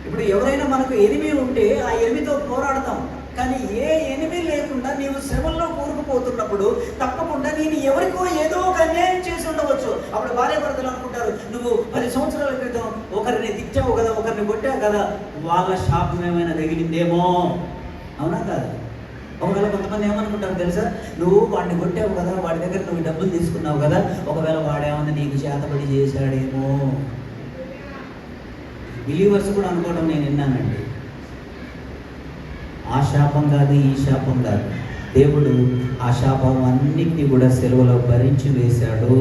Speaker 1: ఇప్పుడు ఎవరైనా మనకు ఎనిమి ఉంటే ఆ ఎనిమితో పోరాడతాం, కానీ ఏ ఎనిమి లేకుండా నీవు శ్రమల్లో కూరుకుపోతున్నప్పుడు తప్పకుండా నేను ఎవరికో ఏదో ఒక అన్యాయం చేసి ఉండవచ్చు. అప్పుడు భార్య భర్తలు అనుకుంటారు, నువ్వు 10 సంవత్సరాల క్రితం ఒకరిని తిట్టావు కదా, ఒకరిని కొట్టావు కదా, వాళ్ళ శాపం ఏమైనా తగిలిందేమో. అవునా కాదు? ఒకవేళ కొంతమంది ఏమనుకుంటారు తెలుసా, నువ్వు వాడిని కొట్టావు కదా, వాడి దగ్గర నువ్వు డబ్బులు తీసుకున్నావు కదా, ఒకవేళ వాడేమన్నా నీకు చేతబడి చేశాడేమో. బిలీవర్స్ కూడా అనుకోవడం నేను విన్నానండి. ఆ శాపం కాదు, ఈ శాపం కాదు, దేవుడు ఆ శాపం అన్నిటినీ కూడా సెలవులో భరించి వేశాడు.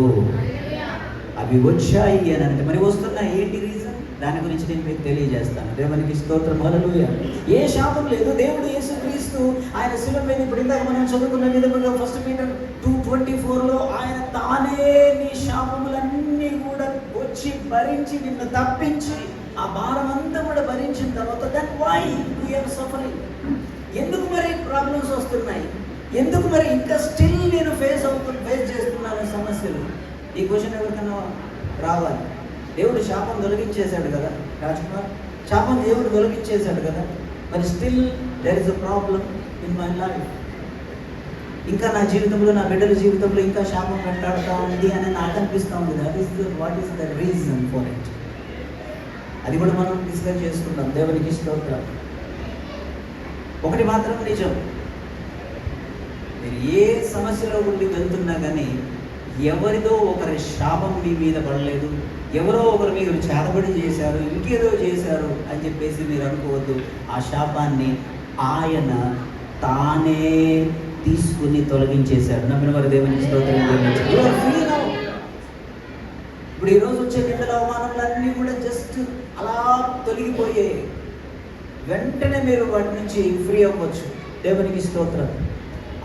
Speaker 1: అవి వచ్చాయి అని అంటే మరి వస్తున్నాయి, ఏంటి రీజన్? దాని గురించి నేను మీకు తెలియజేస్తాను. దేవునికి స్తోత్రం, హల్లెలూయా. ఏ శాపం లేదు. దేవుడు యేసుక్రీస్తు ఆయన శిలువ మీద, ఇప్పుడు ఇందాక మనం చదువుకున్న విధంగా 1 పీటర్ 2:24లో ఆయన తానే నీ శాపములన్నీ కూడా వచ్చి భరించి నిన్ను తప్పించి ఆ భారం అంతా కూడా భరించిన తర్వాత that why we are suffering. ఎందుకు మరి ప్రాబ్లమ్స్ వస్తున్నాయి, ఎందుకు మరి ఇంకా స్టిల్ నేను ఫేస్ చేస్తున్నాను సమస్యలు? ఈ క్వశ్చన్ ఎవరికన్నా రావాలి. దేవుడు శాపం తొలగించేశాడు కదా రాజ్కుమార్, శాపం దేవుడు తొలగించేశాడు కదా, మరి still there is a problem in my life. ఇంకా నా జీవితంలో, నా బిడ్డల జీవితంలో ఇంకా శాపం వెంటాడుతూ ఉంది అని నాకు అనిపిస్తూ ఉంది. What is the reason for it? అది కూడా మనం డిస్కస్ చేసుకుందాం. దేవునికి స్తోత్రం. ఒకటి మాత్రం నిజం, మీరు ఏ సమస్యలో ఉండి వెళ్తున్నా కానీ ఎవరిదో ఒకరి శాపం మీ మీద పడలేదు, ఎవరో ఒకరు మీరు చేతబడి చేశారు, ఇంకేదో చేశారు అని చెప్పేసి మీరు అనుకోవద్దు. ఆ శాపాన్ని ఆయన తానే తీసుకుని తొలగించేశాడు. నమ్మిన వారి దేవునికి స్తోత్రం. ఇప్పుడు ఈరోజు వచ్చే బిడ్డల అవమానములన్నీ కూడా జస్ట్ అలా తొలగిపోయాయి. వెంటనే మీరు వాటి నుంచి ఫ్రీ అవ్వచ్చు. దేవునికి స్తోత్రం.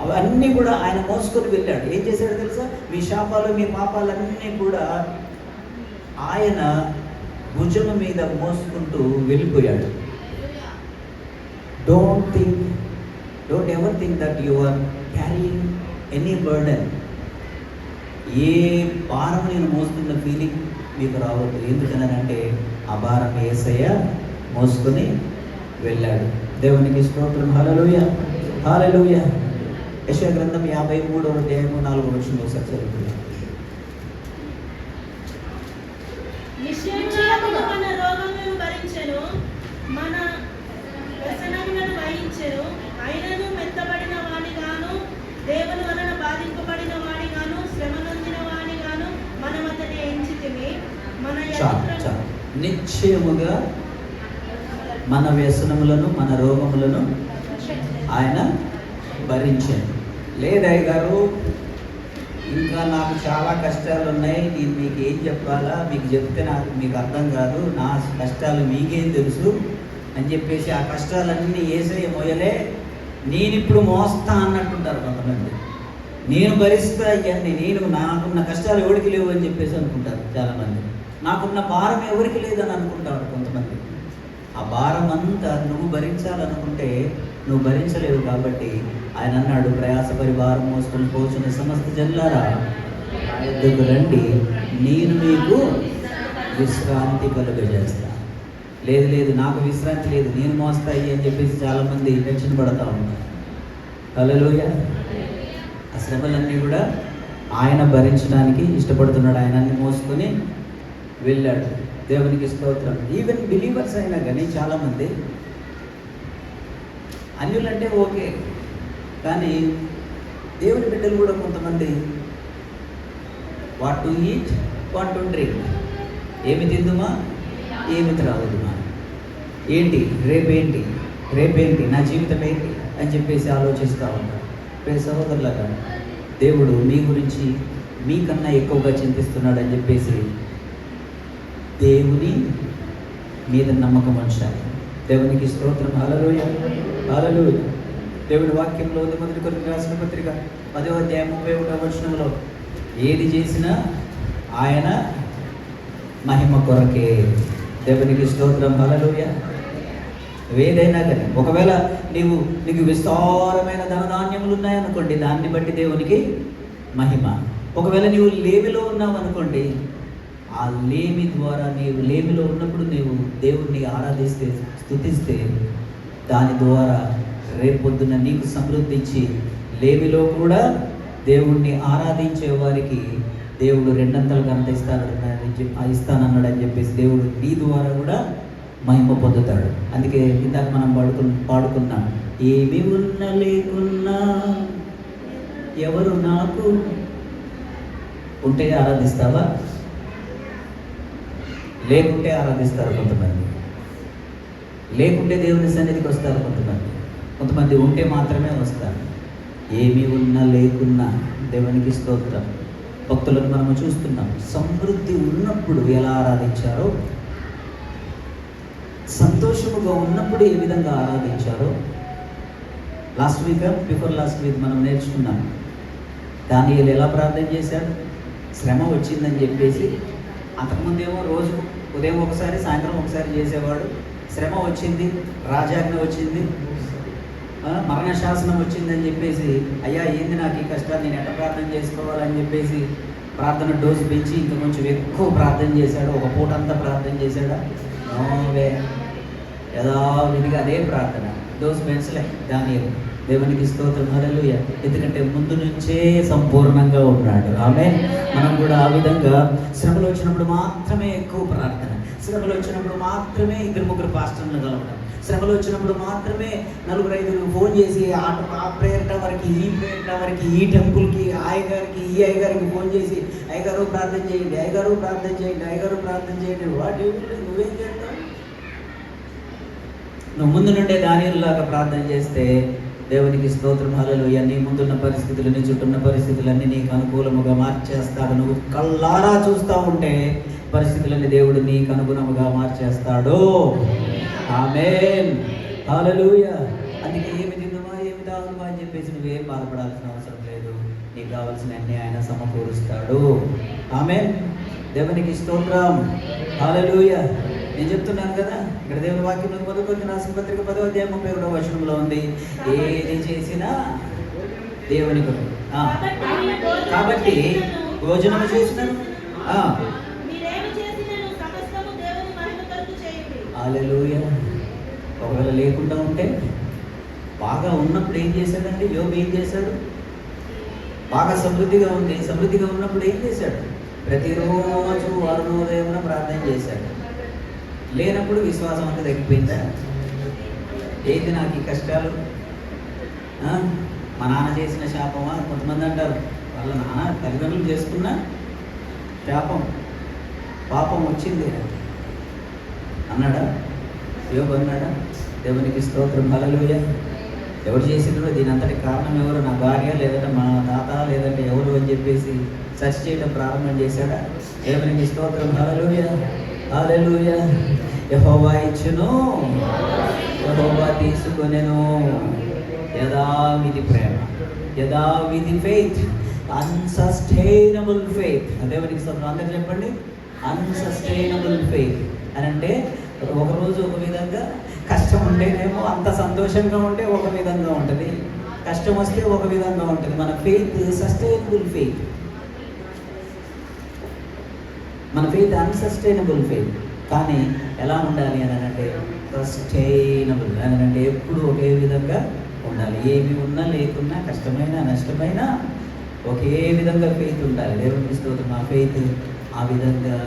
Speaker 1: అవన్నీ కూడా ఆయన మోసుకొని వెళ్ళాడు. ఏం చేశాడు తెలుసా? మీ శాపాలు, మీ పాపాలన్నీ కూడా ఆయన భుజం మీద మోసుకుంటూ వెళ్ళిపోయాడు. Don't ever think that you are carrying any burden. ఏ భారం నేను మోస్తున్న ఫీలింగ్ మీకు రావద్దు. ఎందుకనంటే ఆ భారం యేసయ్య మోసుకొని వెళ్ళాడు. దేవునికి స్తోత్రం. హల్లెలూయా, హల్లెలూయా. యెషయా గ్రంథం 53వ అధ్యాయము 4వ వచనం ఒకసారి చదువుకుందాం.
Speaker 2: నిశ్చయముగా మన రోగములను భరించెను, మన వ్యసనములను వహించెను. అయినను మెత్తబడిన వానిగాను, దేవుని వలన బాధింపబడిన వానిగాను, శ్రమ నొందిన వానిగాను మనం అతన్ని ఎంచితిమి. మన
Speaker 1: నిశ్చయముగా మన వ్యసనములను మన రోగములను ఆయన భరించాడు. లేదయ్య గారు, ఇంకా నాకు చాలా కష్టాలు ఉన్నాయి, నేను మీకు ఏం చెప్పాలా, మీకు చెప్తే మీకు అర్థం కాదు, నా కష్టాలు మీకేం తెలుసు అని చెప్పేసి ఆ కష్టాలన్నీ యేసయ్య మోయలే, నేను ఇప్పుడు మోస్తా అన్నట్టుంటారు కొంతమంది. నేను భరిస్తా ఇవన్నీ, నాకున్న కష్టాలు ఎవరికి లేవు అని చెప్పేసి అనుకుంటారు చాలామంది. నాకున్న భారం ఎవరికి లేదని అనుకుంటారు కొంతమంది. ఆ భారం అంతా నువ్వు భరించాలనుకుంటే నువ్వు భరించలేవు. కాబట్టి ఆయన అన్నాడు, ప్రయాసపరి భారం మోసుకొని పోచున్న సమస్త జనులారా నా యొద్దకు రండి, నేను మీకు విశ్రాంతి కలుగజేస్తా. లేదు నాకు విశ్రాంతి లేదు, నేను మోస్తాయి అని చెప్పేసి చాలామంది టెన్షన్ పడతా ఉన్నారు. హల్లెలూయా. ఆ శ్రమలన్నీ కూడా ఆయన భరించడానికి ఇష్టపడుతున్నాడు. ఆయన అన్ని మోసుకొని వెళ్ళాడు. దేవునికి స్తోత్రం. ఈవెన్ బిలీవర్స్ అయినా కానీ చాలామంది, అన్యులంటే ఓకే, కానీ దేవుని బిడ్డలు కూడా కొంతమంది what to eat, what to drink, ఏమి తిందుమా ఏమి త్రాగుదుమా, ఏంటి రేపేంటి నా జీవితం ఏంటి అని చెప్పేసి ఆలోచిస్తూ ఉంటారు. సహోదరులారా, దేవుడు మీ గురించి మీకన్నా ఎక్కువగా చింతిస్తున్నాడు అని చెప్పేసి దేవుని మీద నమ్మకం ఉంచాలి. దేవునికి స్తోత్రం. హల్లెలూయా. దేవుని వాక్యంలో ఉంది. మొదటి కొరింథీయులకు రాసిన పత్రిక 10వ అధ్యాయం 31వ వచనంలో, ఏది చేసినా ఆయన మహిమ కొరకే. దేవునికి స్తోత్రం. హల్లెలూయా. ఏదైనా కానీ, ఒకవేళ నీకు విస్తారమైన ధనధాన్యములు ఉన్నాయనుకోండి, దాన్ని బట్టి దేవునికి మహిమ. ఒకవేళ నీవు లేమిలో ఉన్నావు అనుకోండి, ఆ లేమి ద్వారా నీవు లేమిలో ఉన్నప్పుడు నీవు దేవుణ్ణి ఆరాధిస్తే, స్తుతిస్తే, దాని ద్వారా రేపొద్దున నీకు సమృద్ధి ఇచ్చి లేమిలో కూడా దేవుణ్ణి ఆరాధించే వారికి దేవుడు రెండంతలు ఘనత ఇస్తానన్నాడు అని చెప్పేసి దేవుడు నీ ద్వారా కూడా మహిమ పొందుతాడు. అందుకే ఇందాక మనం పాడుకున్నాం, ఏమి ఉన్నా లేకున్నా ఎవరు నాకు. ఉంటే ఆరాధిస్తావా? లేకుంటే ఆరాధిస్తారు కొంతమంది. లేకుంటే దేవుని సన్నిధికి వస్తారు కొంతమంది ఉంటే మాత్రమే వస్తారు. ఏమి ఉన్నా లేకున్నా దేవునికి స్తోత్రం. భక్తులను మనము చూస్తున్నాం. సమృద్ధి ఉన్నప్పుడు ఎలా ఆరాధించారో, సంతోషముగా ఉన్నప్పుడు ఏ విధంగా ఆరాధించారో బిఫోర్ లాస్ట్ వీక్ మనం నేర్చుకున్నాం. దానియేలు ఎలా ప్రార్థన చేశాడు? శ్రమ వచ్చిందని చెప్పేసి, అంతకుముందేమో రోజు ఉదయం ఒకసారి సాయంత్రం ఒకసారి చేసేవాడు. శ్రమ వచ్చింది, రాజాజ్ఞ వచ్చింది, మరణ శాసనం వచ్చిందని చెప్పేసి, అయ్యా ఏంది నాకు ఈ కష్టాలు, నేను ఎట్లా ప్రార్థన చేసుకోవాలని చెప్పేసి ప్రార్థన డోసు పెంచి ఇంకా కొంచెం ఎక్కువ ప్రార్థన చేశాడు. ఒక పూట అంతా ప్రార్థన చేశాడా? నోవే. యథావిధిగా అదే ప్రార్థన, డోసు పెంచలే దానియేలు. దేవునికి స్తోత్రం. హల్లెలూయా. ఎందుకంటే ముందు నుంచే సంపూర్ణంగా ఉన్నాడు. ఆమేన్. మనం కూడా ఆ విధంగా శ్రమలు వచ్చినప్పుడు మాత్రమే ఎక్కువ ప్రార్థన, శ్రమలు వచ్చినప్పుడు మాత్రమే 2-3 పాస్టర్లను కలవడం, శ్రమలు వచ్చినప్పుడు మాత్రమే 4-5 ఫోన్ చేసి ఆ ప్రేయర్ టవర్కి, ఈ ప్రేయర్ టవర్కి, ఈ టెంపుల్కి, ఈ అయ్యగారికి ఫోన్ చేసి, అయ్యగారు ప్రార్థన చేయండి, అయ్యగారు ప్రార్థన చేయండి, అయ్యగారు ప్రార్థన చేయండి. నువ్వేం చేస్తావు? నువ్వు ముందు నుండే దానియేలులాగా ప్రార్థన చేస్తే దేవునికి స్తోత్రం. హల్లెలూయా. నీ ముందున్న పరిస్థితులు, నీ చుట్టూన్న పరిస్థితులన్నీ నీకు అనుకూలముగా మార్చేస్తాడు. నువ్వు కళ్ళారా చూస్తూ ఉంటే పరిస్థితులన్నీ దేవుడు నీకు అనుగుణముగా మార్చేస్తాడు. ఆమేన్. హల్లెలూయా. అందుకే ఏమి తిందుమా ఏమి తాగుదుమా అని చెప్పేసి నువ్వేం బాధపడాల్సిన అవసరం లేదు. నీకు కావాల్సిన అన్ని ఆయన సమకూరుస్తాడు. ఆమేన్. దేవునికి స్తోత్రం. హల్లెలూయా. నేను చెప్తున్నాను కదా, ఇక్కడ దేవుని వాక్యం మొదటి కొరింథీయులకు రాసిన పత్రిక 10వ అధ్యాయం 31వ వచనంలో ఉంది, ఏది చేసినా దేవుని కొరకు. కాబట్టి భోజనం చేసినాను, హల్లెలూయా. ఒకవేళ లేకుండా ఉంటే బాగా ఉన్నప్పుడు ఏం చేశాడండి? యోబు ఏం చేశాడు? బాగా సమృద్ధిగా ఉంది. సమృద్ధిగా ఉన్నప్పుడు ఏం చేశాడు? ప్రతిరోజు అరుణోదయమున ప్రార్థన చేశాడు. లేనప్పుడు విశ్వాసం అంతా తగ్గిపోయిందా? ఏంటి నాకు ఈ కష్టాలు? మా నాన్న చేసిన శాపమా? కొంతమంది అంటారు వాళ్ళ నాన్న తల్లిదండ్రులు చేసుకున్న శాపం, పాపం వచ్చింది అన్నాడా? యోబు అన్నాడా? దేవునికి స్తోత్రం, హల్లెలూయా. ఎవరు చేసినారో దీని అంతటి కారణం ఎవరు? నా భార్య, లేదంటే మా తాత, లేదంటే ఎవరు అని చెప్పేసి సెర్చ్ చేయడం ప్రారంభం చేశాడా? దేవునికి స్తోత్రం, హల్లెలూయా, హల్లెలూయా. యెహోవా ఇచ్చును, యెహోవా తీసుకొనెను. యథావిధి ప్రేమ, యథావిధి ఫెయిత్, అన్సస్టైనబుల్ ఫెయిత్. దేవునికి స్తోత్రం. అందరూ చెప్పండి, అన్సస్టైనబుల్ ఫెయిత్ అని అంటే ఒకరోజు ఒక విధంగా, కష్టం ఉంటేనేమో అంత సంతోషంగా ఉంటే ఒక విధంగా ఉంటుంది, కష్టం వస్తే ఒక విధంగా ఉంటుంది. మన ఫెయిత్ సస్టైనబుల్ ఫెయిత్, మన ఫెయిత్ అన్సస్టైనబుల్ ఫెయిత్. కానీ ఎలా ఉండాలి అని అంటే సస్టైనబుల్ అని అంటే ఎప్పుడు ఒకే విధంగా ఉండాలి. ఏమి ఉన్నా లేకున్నా, కష్టమైన నష్టమైన ఒకే విధంగా ఫెయిత్ ఉండాలి. దేవునికి స్తోత్రం. ఆ ఫెయిత్ ఆ విధంగా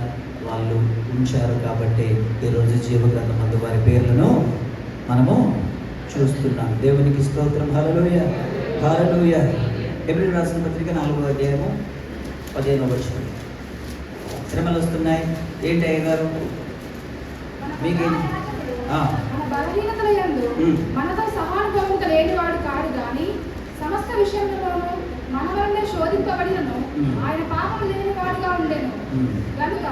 Speaker 1: వాళ్ళు ఉంచారు కాబట్టి ఈరోజు జీవగ్రంథమందు వారి పేర్లను మనము చూస్తున్నాం. దేవునికి స్తోత్రం, హల్లెలూయా, హల్లెలూయా. హెబ్రీయులకు రాసిన పత్రిక 4వ అధ్యాయము 15వ వచనం. శ్రమలు వస్తున్నాయి. ఏంటి అయ్యగారు మీకు?
Speaker 3: మన బలహీనతల యందు మనతో సహానుభవముగా లేనివాడు కాడు గాని సమస్త విషయంలోనూ మన వలనే శోధింపబడినను ఆయన పాపము లేనివాడుగా ఉండెను. కనుక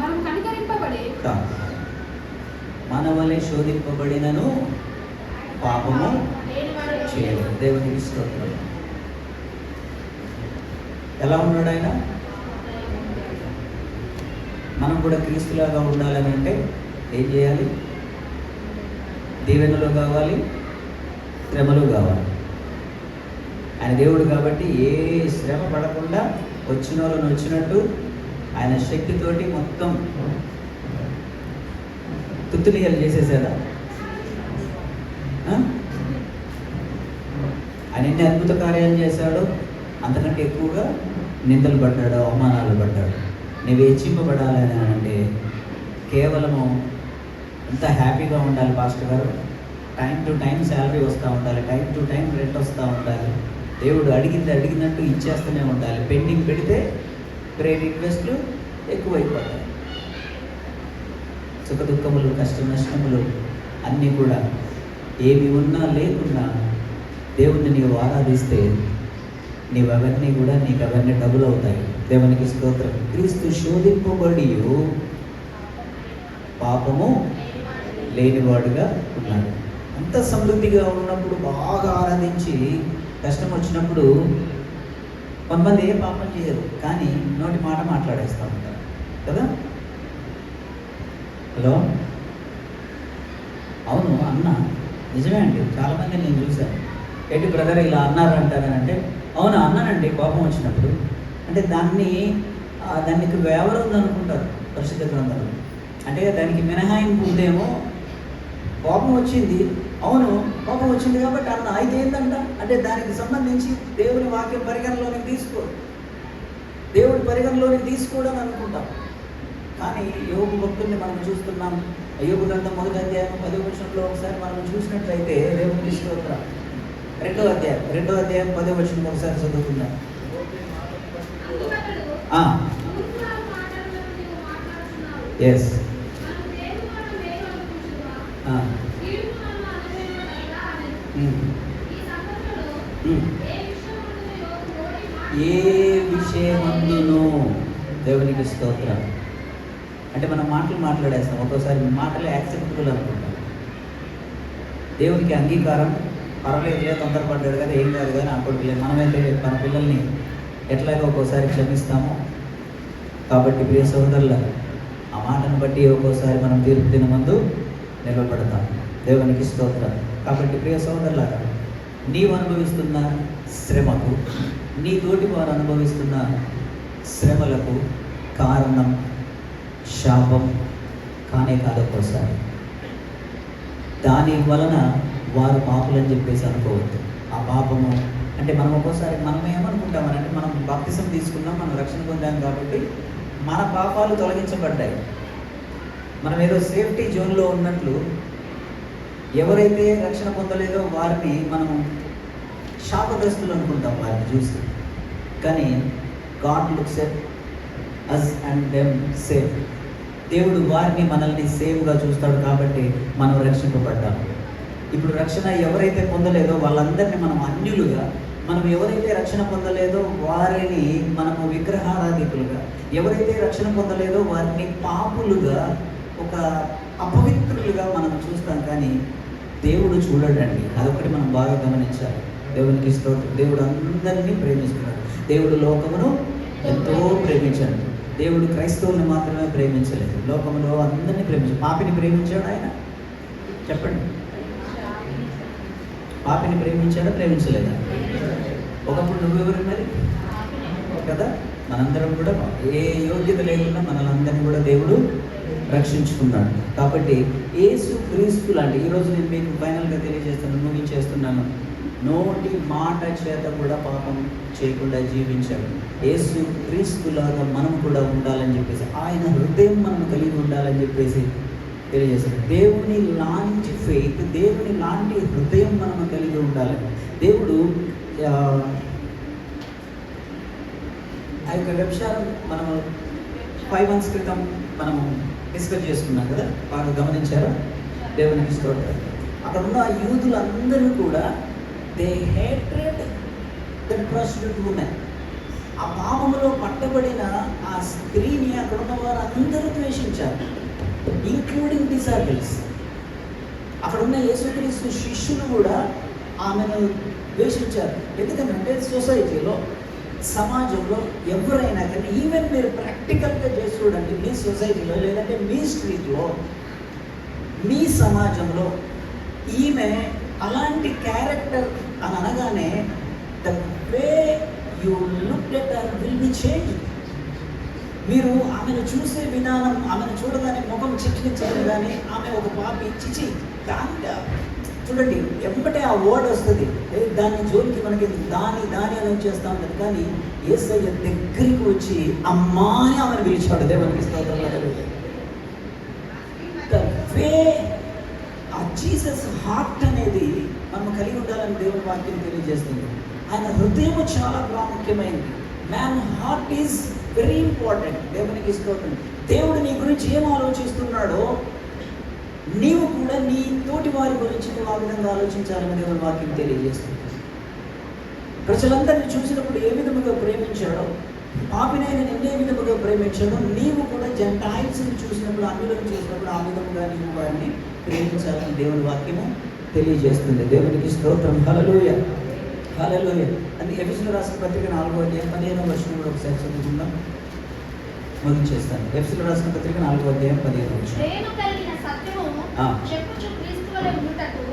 Speaker 3: మనం కనికరింపబడి
Speaker 1: మన వలె శోధింపబడినను పాపము చేయలేదు. దేవునికి స్తోత్రం. ఎలా ఉన్నాడు ఆయన? మనం కూడా క్రీస్తులాగా ఉండాలని అంటే ఏం చేయాలి? దీవెనలు కావాలి, శ్రమలు కావాలి. ఆయన దేవుడు కాబట్టి ఏ శ్రమ పడకుండా వచ్చిన వాళ్ళని వచ్చినట్టు ఆయన శక్తితోటి మొత్తం తుత్తునియలు చేసేసాడా? ఆయన ఎన్ని అద్భుత కార్యాలు చేశాడో అంతకంటే ఎక్కువగా నిందలు పడ్డాడు, అవమానాలు పడ్డాడు. నువ్వు హెచ్చింపబడాలని అంటే కేవలము ఎంత హ్యాపీగా ఉండాలి పాస్టర్ గారు. టైం టు టైం శాలరీ వస్తూ ఉండాలి, టైం టు టైం రెంట్ వస్తూ ఉండాలి. దేవుడు అడిగినట్టు ఇచ్చేస్తూనే ఉండాలి. పెండింగ్ పెడితే ప్రేయర్ రిక్వెస్ట్లు ఎక్కువైపోతాయి. సుఖ దుఃఖములు, కష్ట నష్టములు అన్నీ కూడా ఏమి ఉన్నా లేకున్నా దేవుణ్ణి నీవు ఆరాధిస్తే నీవన్నీ కూడా నీకు అవన్నీ డబుల్ అవుతాయి. దేవునికి స్తోత్రం. క్రీస్తు శోధింపబడి పాపము లేనివాడుగా ఉన్నాడు. అంత సమృద్ధిగా ఉన్నప్పుడు బాగా ఆరాధించి కష్టం వచ్చినప్పుడు కొంతమంది ఏ పాపం చేయరు, కానీ నోటి మాట మాట్లాడేస్తూ ఉంటారు కదా. హలో, అవును అన్న, నిజమే అండి. చాలామంది నేను చూశాను. ఏంటి బ్రదర్ ఇలా అన్నారు అంటారని అంటే, అవును అన్నానండి కోపం వచ్చినప్పుడు అంటే దానికి వేవరం ఉందనుకుంటారు పరిశుద్ధ గ్రంథంలో. అంటే దానికి మినహాయింపు ఉందేమో. కోపం వచ్చింది, అవును కోపం వచ్చింది కాబట్టి అన్న, అయితే ఏంటంట అంటే దానికి సంబంధించి దేవుని వాక్యం పరిగణలోనికి దేవుడి పరిగణలోనికి తీసుకోవడం అనుకుంటాం. కానీ యోబు భక్తుల్ని మనం చూస్తున్నాం. యోబు గ్రంథం 1వ అధ్యాయం 10వ వచనంలో ఒకసారి మనం చూసినట్లయితే దేవుని స్తోత్రం. 2వ అధ్యాయం 10వ వచనం ఒకసారి చదువుకుందాం. ఎస్, ఏ విషయమందును దేవునికి స్తోత్రం. అంటే మనం మాట్లాడేస్తాం. ఒక్కోసారి మాటలు యాక్సెప్టబుల్ అనుకుంటాం. దేవునికి అంగీకారం పర్వాలేదులే, తొందరపడ్డాడు కదా, ఏం కాదు కానీ అప్పటికి మనమైతే మన పిల్లల్ని ఎట్లాగో ఒక్కోసారి క్షమిస్తాము. కాబట్టి ప్రియ సోదరుల, ఆ మాటను బట్టి ఒక్కోసారి మనం తీర్పు దినమందు నిలబడతాం. దేవునికి స్తోత్రం. కాబట్టి ప్రియ సోదరుల, నీవు అనుభవిస్తున్న శ్రమకు, నీ తోటి వారు అనుభవిస్తున్న శ్రమలకు కారణం శాపం కానే కాదు. ఒక్కోసారి దాని వలన వారు పాపులని చెప్పేసి అనుకోవద్దు. ఆ పాపము అంటే మనం ఒక్కోసారి మనం ఏమనుకుంటామనంటే మనం బాప్తిసం తీసుకున్నాం, మనం రక్షణ పొందాం కాబట్టి మన పాపాలు తొలగించబడ్డాయి, మనం ఏదో సేఫ్టీ జోన్లో ఉన్నట్లు. ఎవరైతే రక్షణ పొందలేదో వారిని మనము శాపగ్రస్తులు అనుకుంటాం వారిని చూసి. కానీ God looks at us and them safe. దేవుడు వారిని మనల్ని సేఫ్గా చూస్తాడు కాబట్టి మనం రక్షింపబడ్డాము. ఇప్పుడు రక్షణ ఎవరైతే పొందలేదో వాళ్ళందరినీ మనం అన్యులుగా, మనం ఎవరైతే రక్షణ పొందలేదో వారిని మనము విగ్రహారాధికులుగా, ఎవరైతే రక్షణ పొందలేదో వారిని పాపులుగా, ఒక అపవిత్రులుగా మనం చూస్తాం. కానీ దేవుడు చూడడండి, అదొకటి మనం బాగా గమనించాలి. దేవునికి స్తోత్రం. దేవుడు అందరినీ ప్రేమిస్తున్నాడు. దేవుడు లోకమును ఎంతో ప్రేమించాడు. దేవుడు క్రైస్తవుల్ని మాత్రమే ప్రేమించలేదు, లోకములో అందరినీ ప్రేమించాడు. పాపిని ప్రేమించాడు ఆయన? చెప్పండి. పాపిని ప్రేమించాడా, ప్రేమించలేదా? ఒకప్పుడు నువ్వెవరు మరి కదా? మనందరం కూడా ఏ యోగ్యత లేకుండా మనలందరినీ కూడా దేవుడు రక్షించుకున్నాడు. కాబట్టి యేసు క్రీస్తు లాంటి, ఈరోజు నేను మీకు ఫైనల్గా తెలియజేస్తున్నాను, ముగించేస్తున్నాను, నోటి మాట చేత కూడా పాపం చేయకుండా జీవించాడు. యేసు క్రీస్తులాగా మనం కూడా ఉండాలని చెప్పేసి, ఆయన హృదయం మనం కలిగి ఉండాలని చెప్పేసి తెలియజేశాడు. దేవుని లాంటి ఫెయిత్, దేవుని లాంటి హృదయం మనం కలిగి ఉండాలని దేవుడు ఆ యొక్క వ్యభిచారం మనము 5 months క్రితం మనము డిస్కస్ చేసుకున్నాం కదా, బాగా గమనించారా? దేవునికి స్తోత్రం. అక్కడ ఉన్న యూదులందరూ కూడా they hatred that prostitute women. ఆ పాపములో పట్టబడిన ఆ స్త్రీని అక్కడ ఉన్న వారందరూ ద్వేషించారు, ఇంక్లూడింగ్ డిసైపుల్స్. అక్కడ ఉన్న యేసుక్రీస్తు శిష్యులు కూడా ఆమెను ద్వేషించారు. ఎందుకంటే సొసైటీలో, సమాజంలో ఎవరైనా కానీ, ఈవెన్ మీరు ప్రాక్టికల్గా చేసి చూడండి, మీ సొసైటీలో లేదంటే మీ స్ట్రీట్లో, మీ సమాజంలో ఈమె అలాంటి క్యారెక్టర్ అని అనగానే the way you look at her will be change. మీరు ఆమెను చూసే విధానం, ఆమెను చూడగానే ముఖం చిట్లించడం, కానీ ఆమె ఒక పాపి చిచి దాని చూడండి ఎంబటే ఆ వర్డ్ వస్తుంది, దాన్ని జోలికి మనకి దాని అని చేస్తూ ఉంటుంది. కానీ యేసయ్య దగ్గరికి వచ్చి అమ్మా అని ఆమెను పిలిచాడు. దేవునికి స్తోత్రం. ద వే ఆ జీసస్ హార్ట్ అనేది మనం కలిగి ఉండాలని దేవుని వాక్యం తెలియజేస్తుంది. ఆయన హృదయం చాలా ప్రాముఖ్యమైనది. Man heart is very important. దేవునికి స్తోత్రం. దేవుడు నీ గురించి ఏం ఆలోచిస్తున్నాడో నీవు కూడా నీ తోటి వారి గురించి నువ్వు ఆ విధంగా ఆలోచించాలని దేవుని వాక్యం తెలియజేస్తుంది. ప్రజలందరినీ చూసినప్పుడు ఏ విధముగా ప్రేమించాడో, పాపినైన నిన్నే విధముగా ప్రేమించాడో, నీవు కూడా జెంటైల్స్ని చూసినప్పుడు, అన్యులను చూసినప్పుడు ఆ విధముగా నీవు వారిని ప్రేమించాలని దేవుని వాక్యము తెలియజేస్తుంది. దేవునికి స్తోత్రం. హల్లెలూయా, హల్లెలూయా. అది ఎఫెసీయులకు రాసిన పత్రిక 4వ అధ్యాయం 15వ వచనం కూడా ఒకసారి చదువుకుందాం, ముగించేస్తాను. ఎఫెసీయులకు రాసిన పత్రిక 4వ అధ్యాయం 15వ వచనం.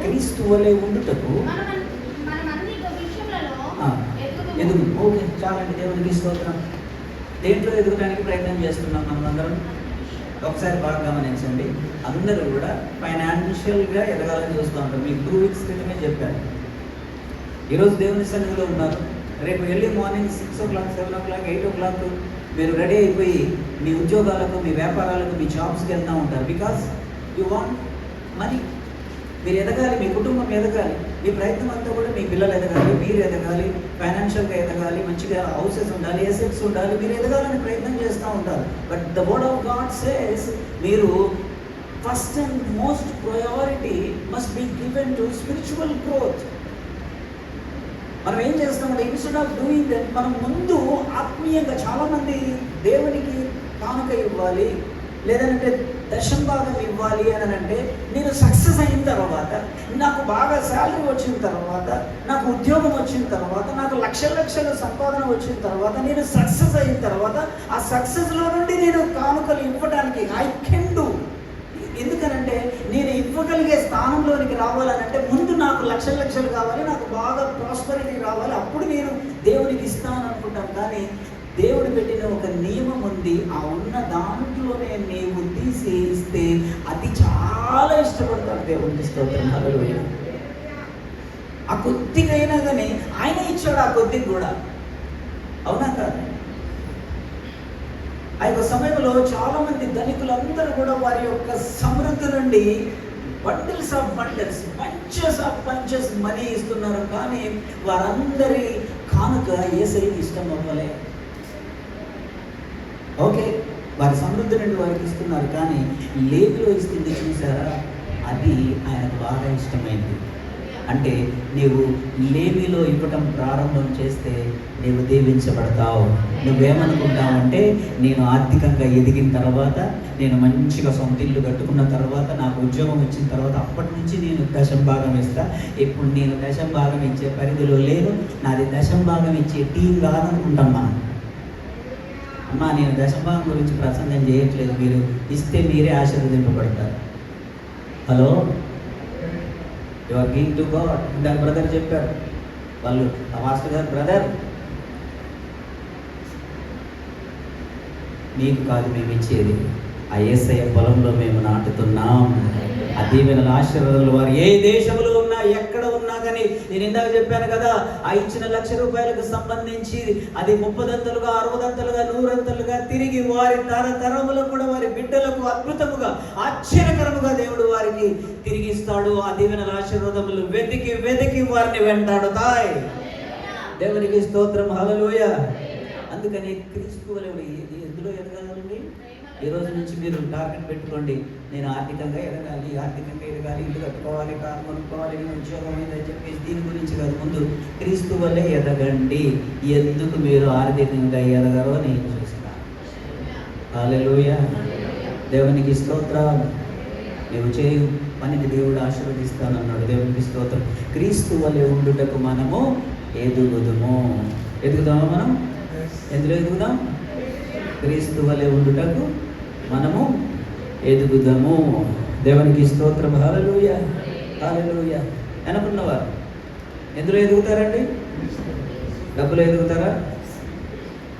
Speaker 1: క్రీస్తు వలె ఉండుటకు ఎదుగు. ఓకే, చాలండి. దేవునికి స్తోత్రం. దేంట్లో ఎదుగడానికి ప్రయత్నం చేస్తున్నాం మనమందరం? ఒకసారి బాగా గమనించండి. అందరూ కూడా ఫైనాన్షియల్గా ఎదగాలని చూస్తూ ఉంటారు. మీకు 2 weeks క్రితమే చెప్పాను. ఈరోజు దేవుని సన్నిధిలో ఉన్నారు, రేపు early morning 6 o'clock, 7 o'clock, 8 o'clock మీరు రెడీ అయిపోయి మీ ఉద్యోగాలకు, మీ వ్యాపారాలకు, మీ జాబ్స్కి వెళ్తూ ఉంటారు. Because you want money. మీరు ఎదగాలి, మీ కుటుంబం ఎదగాలి, మీ ప్రయత్నం అంతా కూడా మీ పిల్లలు ఎదగాలి, మీరు ఎదగాలి, ఫైనాన్షియల్గా ఎదగాలి, మంచిగా హౌసెస్ ఉండాలి, ఎసెట్స్ ఉండాలి, మీరు ఎదగాలని ప్రయత్నం చేస్తూ ఉంటారు. But the word of God says మీరు first and most priority must be given to spiritual growth. మనం ఏం చేస్తామంటే ఇన్స్టెడ్ ఆఫ్ డూయింగ్ దట్, మనం ముందు ఆత్మీయంగా, చాలామంది దేవునికి కానుక ఇవ్వాలి, లేదంటే దశంభాగం ఇవ్వాలి అని అంటే, నేను సక్సెస్ అయిన తర్వాత, నాకు బాగా శాలరీ వచ్చిన తర్వాత, నాకు ఉద్యోగం వచ్చిన తర్వాత, నాకు లక్షల సంపాదన వచ్చిన తర్వాత, నేను సక్సెస్ అయిన తర్వాత, ఆ సక్సెస్లో నుండి నేను కానుకలు ఇవ్వడానికి ఐ కెన్ డూ. ఎందుకనంటే నేను ఇవ్వగలిగే స్థానంలోనికి రావాలనంటే ముందు నాకు లక్షలు కావాలి, నాకు బాగా ప్రాస్పరిటీ రావాలి, అప్పుడు నేను దేవునికి ఇస్తాను అనుకుంటాను. కానీ దేవుడు పెట్టిన ఒక నియమం ఉంది, ఆ ఉన్న దాంట్లోనే నీవు తీసి ఇస్తే అది చాలా ఇష్టపడతాడు. దేవునికి స్తోత్రం. హల్లెలూయా. ఆ కొద్దిగా అయినా కానీ ఆయన ఇచ్చాడు, ఆ కొద్దిగా కూడా. అవునా కాదు? ఆ యొక్క సమయంలో చాలా మంది ధనికులందరూ కూడా వారి యొక్క సమృద్ధి నుండి bundles of bundles, punches of punches money ఇస్తున్నారు. కానీ వారందరి కానుక యేసయ్యకి ఇష్టం అవ్వలే. ఓకే, వారి సమృద్ధి నుండి వారికి ఇస్తున్నారు, కానీ లేవిలో ఇస్తుంది చూసారా, అది ఆయనకు బాగా ఇష్టమైంది. అంటే నీవు లేవిలో ఇవ్వటం ప్రారంభం చేస్తే నీవు దీవించబడతావు. నువ్వేమనుకుంటావంటే, నేను ఆర్థికంగా ఎదిగిన తర్వాత, నేను మంచిగా సొంత ఇల్లు కట్టుకున్న తర్వాత, నాకు ఉద్యోగం వచ్చిన తర్వాత అప్పటి నుంచి నేను దశం భాగం ఇస్తా. ఇప్పుడు నేను దశం భాగం ఇచ్చే పరిధిలో లేను, నాది దశం భాగం ఇచ్చే టీం కాదనుకుంటాం మనం. అమ్మా, నేను దశభాగం గురించి ప్రసంగం చేయట్లేదు, మీరు ఇస్తే మీరే ఆశీర్వదింపబడతారు. Hello, you are giving to God. ఇందాక బ్రదర్ చెప్పారు, వాళ్ళు ఆ మాస్టర్ గారు, బ్రదర్ మీకు కాదు మేము ఇచ్చేది, ఆ యేసయ్య పొలంలో మేము నాటుతున్నాం. ఆ దీవెనల ఆశీర్వాదాలు వారు ఏ దేశంలో ఉన్నా, ఎక్కడ ఉన్నా కానీ, నేను ఇందాక చెప్పాను కదా, ఆ ఇచ్చిన ₹1,00,000 సంబంధించి అది 30దంతలుగా, 60దంతలుగా, 100దంతలుగా తిరిగి వారి తరతరములకు కూడా వారి బిడ్డలకు అద్భుతముగా, ఆశ్చర్యకరముగా దేవుడు వారికి తిరిగిస్తాడు. ఆ దీవెనల ఆశీర్వాదములు వెతికి వెతికి వారిని వెంటాడుతాయి. దేవునికి స్తోత్రం, హల్లెలూయా. అందుకని క్రీస్తు వలె ఎందులో ఎదగాలండి? ఈ రోజు నుంచి మీరు టార్గెట్ పెట్టుకోండి, నేను ఆర్థికంగా ఎదగాలి, ఆర్థికంగా ఎదగాలి, ఇల్లు కట్టుకోవాలి, కారు కొనుక్కోవాలి, ఉద్యోగం అని చెప్పేసి దీని గురించి కాదు. ముందు క్రీస్తు వల్లే ఎదగండి. ఎందుకు మీరు ఆర్థికంగా ఎదగరో నేను చూస్తాను. హల్లెలూయా, దేవునికి స్తోత్రం. నువ్వు చేయు పనిని దేవుడు ఆశీర్వదిస్తానన్నాడు. దేవునికి స్తోత్రం. క్రీస్తు వలె ఉండుటకు మనము ఎదుగుదాము. ఎదుగుదామా? మనం ఎందులో ఎదుగుదాం? క్రీస్తు వలె ఉండుటకు మనము ఎదుగుదాము. దేవునికి స్తోత్రం, హల్లెలూయా, హల్లెలూయా. అనుకున్నవారు ఎందులో ఎదుగుతారండి? డబ్బులు ఎదుగుతారా?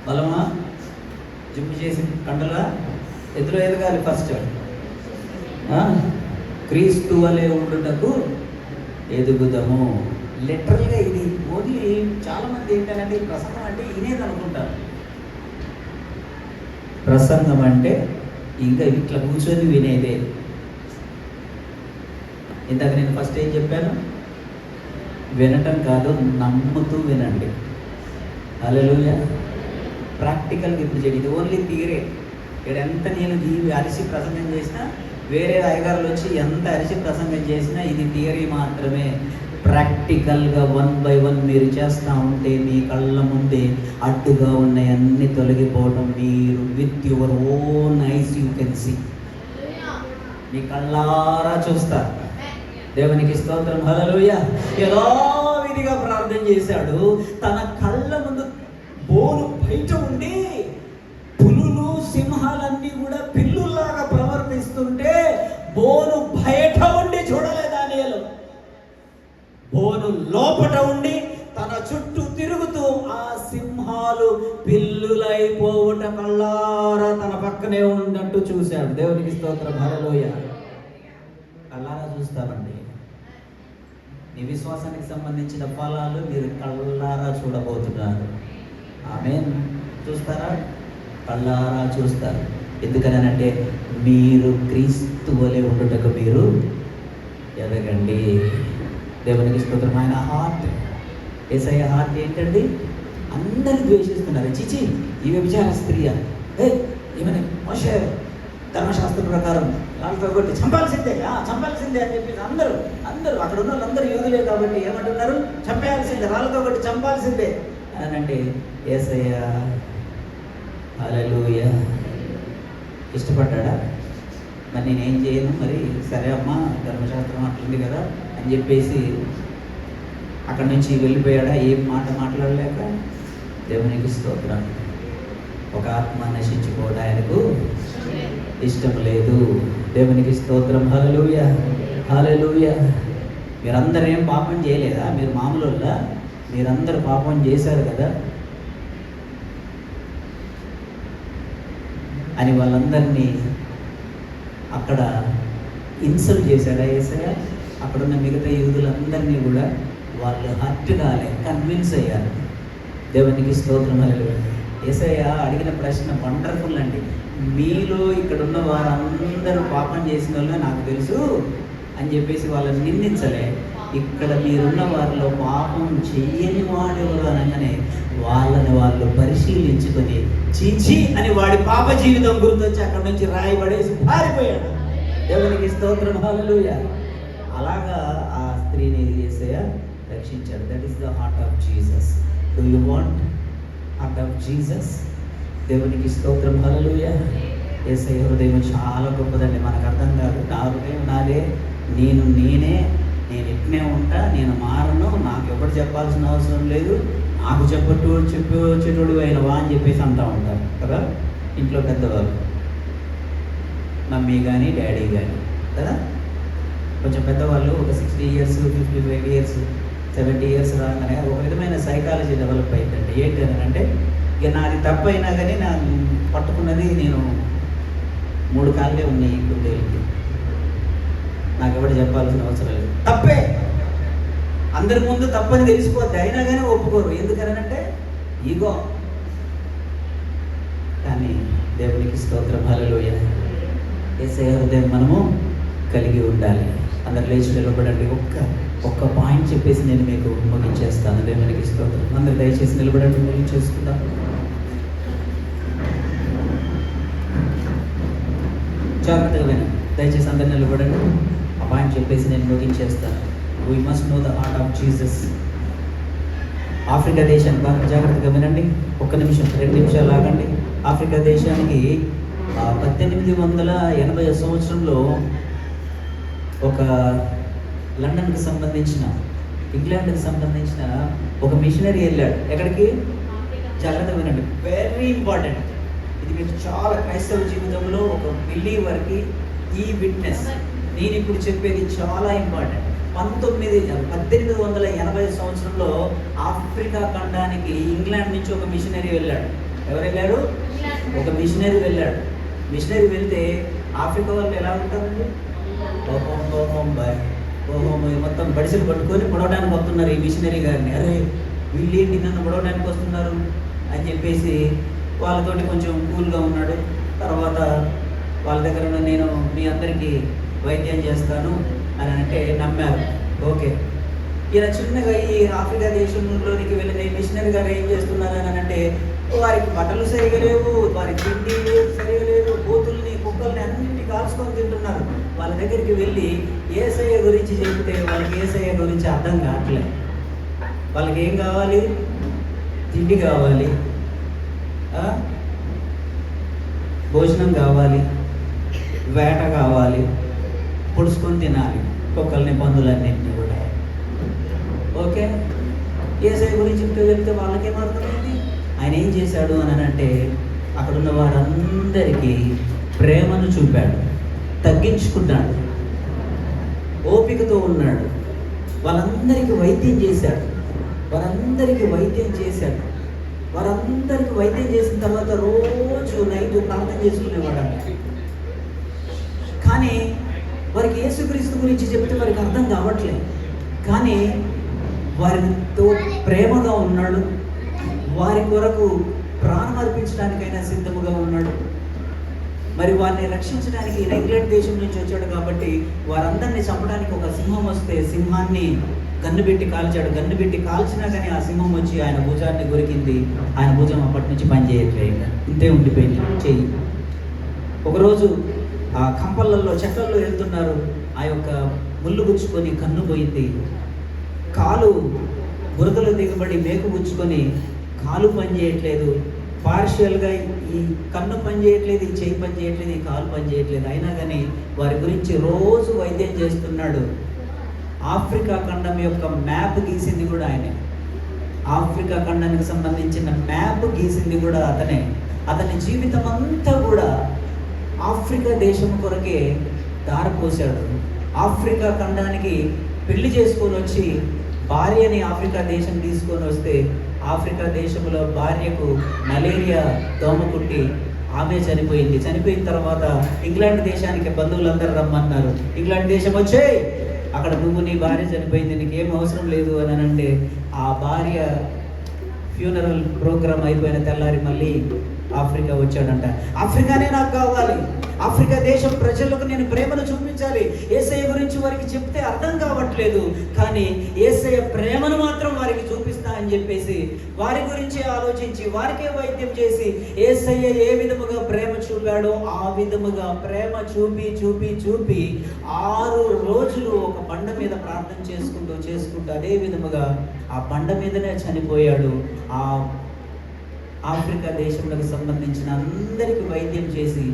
Speaker 1: బలమా? జిమ్ చేసి కండలా? ఎందులో ఎదగాలి? ఫస్ట్ క్రీస్తు వలె ఉండుటకు ఎదుగుదాము. లిటరల్గా ఇది ఓన్లీ చాలామంది ఏంటంటే ప్రసంగం అంటే ఇనేది అనుకుంటారు. ప్రసంగం అంటే ఇంకా ఇట్లా కూర్చొని వినేదే. ఇందాక నేను ఫస్ట్ ఏం చెప్పాను? వినటం కాదు, నమ్ముతూ వినండి. హల్లెలూయా. ప్రాక్టికల్గా ఇప్పుడు చేయండి. ఇది ఓన్లీ థియరీ. ఇక్కడ ఎంత నేను అరిసి ప్రసంగం చేసినా, వేరే అయ్యగారులు వచ్చి ఎంత అరిసి ప్రసంగం చేసినా, ఇది థియరీ మాత్రమే. ప్రాక్టికల్గా 1 by 1 మీరు చేస్తూ ఉంటే మీ కళ్ళ ముందే అడ్డుగా ఉన్నాయన్నీ తొలగిపోవటం మీరు with your own eyes you can see. మీ కళ్ళారా చూస్తారు. దేవునికి స్తోత్రం, హల్లెలూయా. యథావిధిగా ప్రార్థన చేశాడు. తన కళ్ళ ముందు బోను బయట ఉండి పులులు, సింహాలన్నీ కూడా పిల్లుల్లాగా ప్రవర్తిస్తుంటే బోను బయట ఉండి చూడలేదు దానియేలు. బోను లోపట ఉండి తన చుట్టూ తిరుగుతూ ఆ సింహాలు పిల్లులైపోవుట కళ్ళారా తన పక్కనే ఉన్నట్టు చూశాడు. దేవునికి స్తోత్రం, హల్లెలూయా. కళ్ళారా చూస్తామండి. నీ విశ్వాసానికి సంబంధించిన ఫలాలు మీరు కళ్ళారా చూడబోతున్నారు. ఆమేన్. చూస్తారా? కళ్ళారా చూస్తారు. ఎందుకనంటే మీరు క్రీస్తు వలె ఉండుటకు మీరు ఎదగండి. దేవునికి స్తోత్రం. ఆయన హార్ట్, యేసయ్య హార్ట్ ఏంటండి? అందరిని ద్వేషిస్తున్నారు. చిచి, ఈ వ్యభిచార స్త్రీయా, ఈమెని మోషే ధర్మశాస్త్రం ప్రకారం వాళ్ళతో కొట్టి చంపాల్సిందే అని చెప్పి అందరూ అక్కడ ఉన్న వాళ్ళందరూ యూదులే కాబట్టి ఏమంటున్నారు? చంపేయాల్సిందే, రాళ్ళతో కొట్టి చంపాల్సిందే అని అంటే యేసయ్య హల్లెలూయా ఇష్టపడ్డా? మరి నేనేం చేయను, మరి సరే అమ్మా ధర్మశాస్త్రం అట్లుంది కదా అని చెప్పేసి అక్కడి నుంచి వెళ్ళిపోయాడా? ఏం మాట మాట్లాడలేక? దేవునికి స్తోత్రం. ఒక ఆత్మ నశించుకోవడం ఆయనకు ఇష్టం లేదు. దేవునికి స్తోత్రం, హల్లెలూయా, హల్లెలూయా. మీరందరూ ఏం పాపం చేయలేదా? మీరు మామూలుగా మీరందరూ పాపం చేశారు కదా అని వాళ్ళందరినీ అక్కడ ఇన్సల్ట్ చేశాడా యేసయ్య? అక్కడున్న మిగతా యూదులందరినీ కూడా వాళ్ళు హర్ట్ కాలే, కన్విన్స్ అయ్యారు. దేవునికి స్తోత్రం. హల్లెలూయా. యేసయ్య అడిగిన ప్రశ్న వండర్ఫుల్ అండి. మీలో ఇక్కడ ఉన్న వారందరూ పాపం చేసిన వాళ్ళు నాకు తెలుసు అని చెప్పేసి వాళ్ళని నిందించలే. ఇక్కడ మీరున్న వారిలో పాపం చెయ్యని వాడు అనగానే వాళ్ళని వాళ్ళు పరిశీలించుకొని చీచి అని వాడి పాప జీవితం గుర్తొచ్చి అక్కడ నుంచి రాయబడేసి పారిపోయాడు. దేవునికి స్తోత్రం. హల్లెలూయా. అలాగా ఆ స్త్రీని యేసయ్య రక్షించాడు. That is the heart of Jesus. Do you want heart of Jesus? దేవునికి స్తోత్రం. హల్లెలూయా. యేసయ్య హృదయం చాలా గొప్పదండి. మనకు అర్థం కాదు. నా హృదయం నాదే, నేనే ఇట్నే ఉంటా, నేను మారను, నాకు ఎవరు చెప్పాల్సిన అవసరం లేదు, నాకు చెప్పి వచ్చేటోడు అయినవా అని చెప్పేసి అంటూ ఉంటారు కదా ఇంట్లో పెద్దవాళ్ళు, మమ్మీ కానీ డాడీ కానీ కదా. కొంచెం పెద్దవాళ్ళు ఒక 60 years 55 years 70 years రాగానే ఒక విధమైన సైకాలజీ డెవలప్ అయిందండి. ఏంటి అని అంటే, ఇక నాది తప్పు అయినా కానీ నా పట్టుకున్నది నేను 3 కాళ్ళే ఉన్నాయి ఈ కుందేలకి, నాకు ఎవరు చెప్పాల్సిన అవసరం లేదు, తప్పే అందరి ముందు తప్పని తెలిసిపోద్ది, అయినా కానీ ఒప్పుకోరు. ఎందుకనంటే ఈగో. కానీ దేవునికి స్తోత్రం. హల్లెలూయా. యేసయ్య హృదయం మనము కలిగి ఉండాలి. అందరు లేచి నిలబడండి. ఒక్క పాయింట్ చెప్పేసి నేను మీకు ముగించేస్తాను. దేవునికి స్తోత్రం. అందరు దయచేసి నిలబడండి, ముగించేసుకుందాం. జాగ్రత్తగా వినండి. దయచేసి అందరు నిలబడండి. ఆ పాయింట్ చెప్పేసి నేను ముగించేస్తాను. We must know the heart of Jesus. Africa దేశానికి బాగా జాగ్రత్తగా వినండి. 1 నిమిషం 2 నిమిషాలు ఆగండి. ఆఫ్రికా దేశానికి 1880 సంవత్సరంలో ఒక లండన్కి సంబంధించిన, ఇంగ్లాండ్కి సంబంధించిన ఒక మిషనరీ వెళ్ళాడు. ఎక్కడికి? జాగ్రత్తగా వినండి, వెరీ ఇంపార్టెంట్. ఇది మీకు చాలా క్రైస్తవ జీవితంలో ఒక బిలీవర్కి ఈ విట్నెస్ నేను ఇప్పుడు చెప్పేది చాలా ఇంపార్టెంట్. 1880 సంవత్సరంలో ఆఫ్రికా ఖండానికి ఇంగ్లాండ్ నుంచి ఒక మిషనరీ వెళ్ళాడు. ఎవరు వెళ్ళారు? ఒక మిషనరీ వెళ్ళాడు. మిషనరీ వెళ్తే ఆఫ్రికా వాళ్ళు ఎలా ఉంటారండి? మొత్తం బడిసెలు పట్టుకొని పొడవడానికి వస్తున్నారు ఈ మిషనరీ గారిని. అరే వీళ్ళేంటి నన్ను పొడవడానికి వస్తున్నారు అని చెప్పేసి వాళ్ళతోటి కొంచెం కూల్గా ఉన్నాడు. తర్వాత వాళ్ళ దగ్గర నేను మీ అందరికీ వైద్యం చేస్తాను అని అంటే నమ్మారు. ఓకే, ఈయన చిన్నగా ఈ ఆఫ్రికా దేశంలోనికి వెళ్ళిన ఈ మిషనరీ గారు ఏం చేస్తున్నారు అని అంటే, వారికి బట్టలు సరిగా లేవు, వారి తిండి సరిగా లేదు, బూతుల్ని కుక్కల్ని అన్నింటినీ కాల్చుకొని తింటున్నారు. వాళ్ళ దగ్గరికి వెళ్ళి యేసయ్య గురించి చెబితే వాళ్ళకి యేసయ్య గురించి అర్థం కావట్లేదు. వాళ్ళకి ఏం కావాలి? తిండి కావాలి, భోజనం కావాలి, వేట కావాలి, పొడుచుకొని తినాలి కుక్కల్ని పందులన్నింటినీ కూడా. ఓకే, యేసయ్య గురించి వెళ్తే వాళ్ళకేం అర్థమైంది? ఆయన ఏం చేశాడు అని అంటే, అక్కడున్న వారందరికీ ప్రేమను చూపాడు, తగ్గించుకున్నాడు, ఓపికతో ఉన్నాడు, వాళ్ళందరికీ వైద్యం చేశాడు. వారందరికీ వైద్యం చేసిన తర్వాత రోజు నైట్ ప్రార్థన చేసుకునేవాడు. కానీ వారికి యేసుక్రీస్తు గురించి చెప్తే వారికి అర్థం కావట్లేదు. కానీ వారితో ప్రేమగా ఉన్నాడు, వారి కొరకు ప్రాణం అర్పించడానికైనా సిద్ధముగా ఉన్నాడు. మరి వారిని రక్షించడానికి ఇంగ్లాండ్ దేశం నుంచి వచ్చాడు కాబట్టి వారందరినీ చంపడానికి ఒక సింహం వస్తే సింహాన్ని గన్ను పెట్టి కాల్చాడు. గన్ను పెట్టి కాల్చినా కానీ ఆ సింహం వచ్చి ఆయన భుజాన్ని కొరికింది. ఆయన భుజం అప్పటి నుంచి పనిచేయట్లేదు, ఇంతే ఉండిపోయింది చెయ్యి. ఒకరోజు ఆ కంపలలో చెట్లలో వెళ్తున్నారు. ఆ యొక్క ముళ్ళు గుచ్చుకొని కన్ను పోయింది. కాలు బురదలో దిగబడి మేకు గుచ్చుకొని కాలు పనిచేయట్లేదు. పార్షియల్గా ఈ కన్ను పనిచేయట్లేదు, ఈ చెయ్యి పనిచేయట్లేదు, ఈ కాలు పనిచేయట్లేదు. అయినా కానీ వారి గురించి రోజు వైద్యం చేస్తున్నాడు. ఆఫ్రికా ఖండం యొక్క మ్యాప్ గీసింది కూడా ఆయనే. ఆఫ్రికా ఖండానికి సంబంధించిన మ్యాప్ గీసింది కూడా అతనే. అతని జీవితం అంతా కూడా ఆఫ్రికా దేశం కొరకే దారిపోసాడు. ఆఫ్రికా ఖండానికి పెళ్లి చేసుకొని వచ్చి భార్యని ఆఫ్రికా దేశం తీసుకొని వస్తే ఆఫ్రికా దేశంలో భార్యకు మలేరియా దోమ కుట్టి ఆమె చనిపోయింది. చనిపోయిన తర్వాత ఇంగ్లాండ్ దేశానికి బంధువులందరూ రమ్మన్నారు. ఇంగ్లాండ్ దేశం వచ్చే అక్కడ నువ్వు నీ భార్య చనిపోయింది, నీకేం అవసరం లేదు అని అంటే ఆ భార్య ఫ్యూనరల్ ప్రోగ్రామ్ అయిపోయిన తెల్లారి మళ్ళీ ఆఫ్రికా వచ్చాడంట. ఆఫ్రికానే నాకు కావాలి, ఆఫ్రికా దేశం ప్రజలకు నేను ప్రేమను చూపించాలి. యేసయ్య గురించి వారికి చెప్తే అర్థం కావట్లేదు, కానీ యేసయ్య ప్రేమను మాత్రం వారికి చూపిస్తా అని చెప్పేసి వారి గురించి ఆలోచించి వారికే వైద్యం చేసి యేసయ్య ఏ విధముగా ప్రేమ చూపాడో ఆ విధముగా ప్రేమ చూపి చూపి చూపి 6 రోజులు ఒక బండ మీద ప్రార్థన చేసుకుంటూ అదే విధముగా ఆ బండ మీదనే చనిపోయాడు. ఆ ఆఫ్రికా దేశంలోకి సంబంధించిన అందరికీ వైద్యం చేసి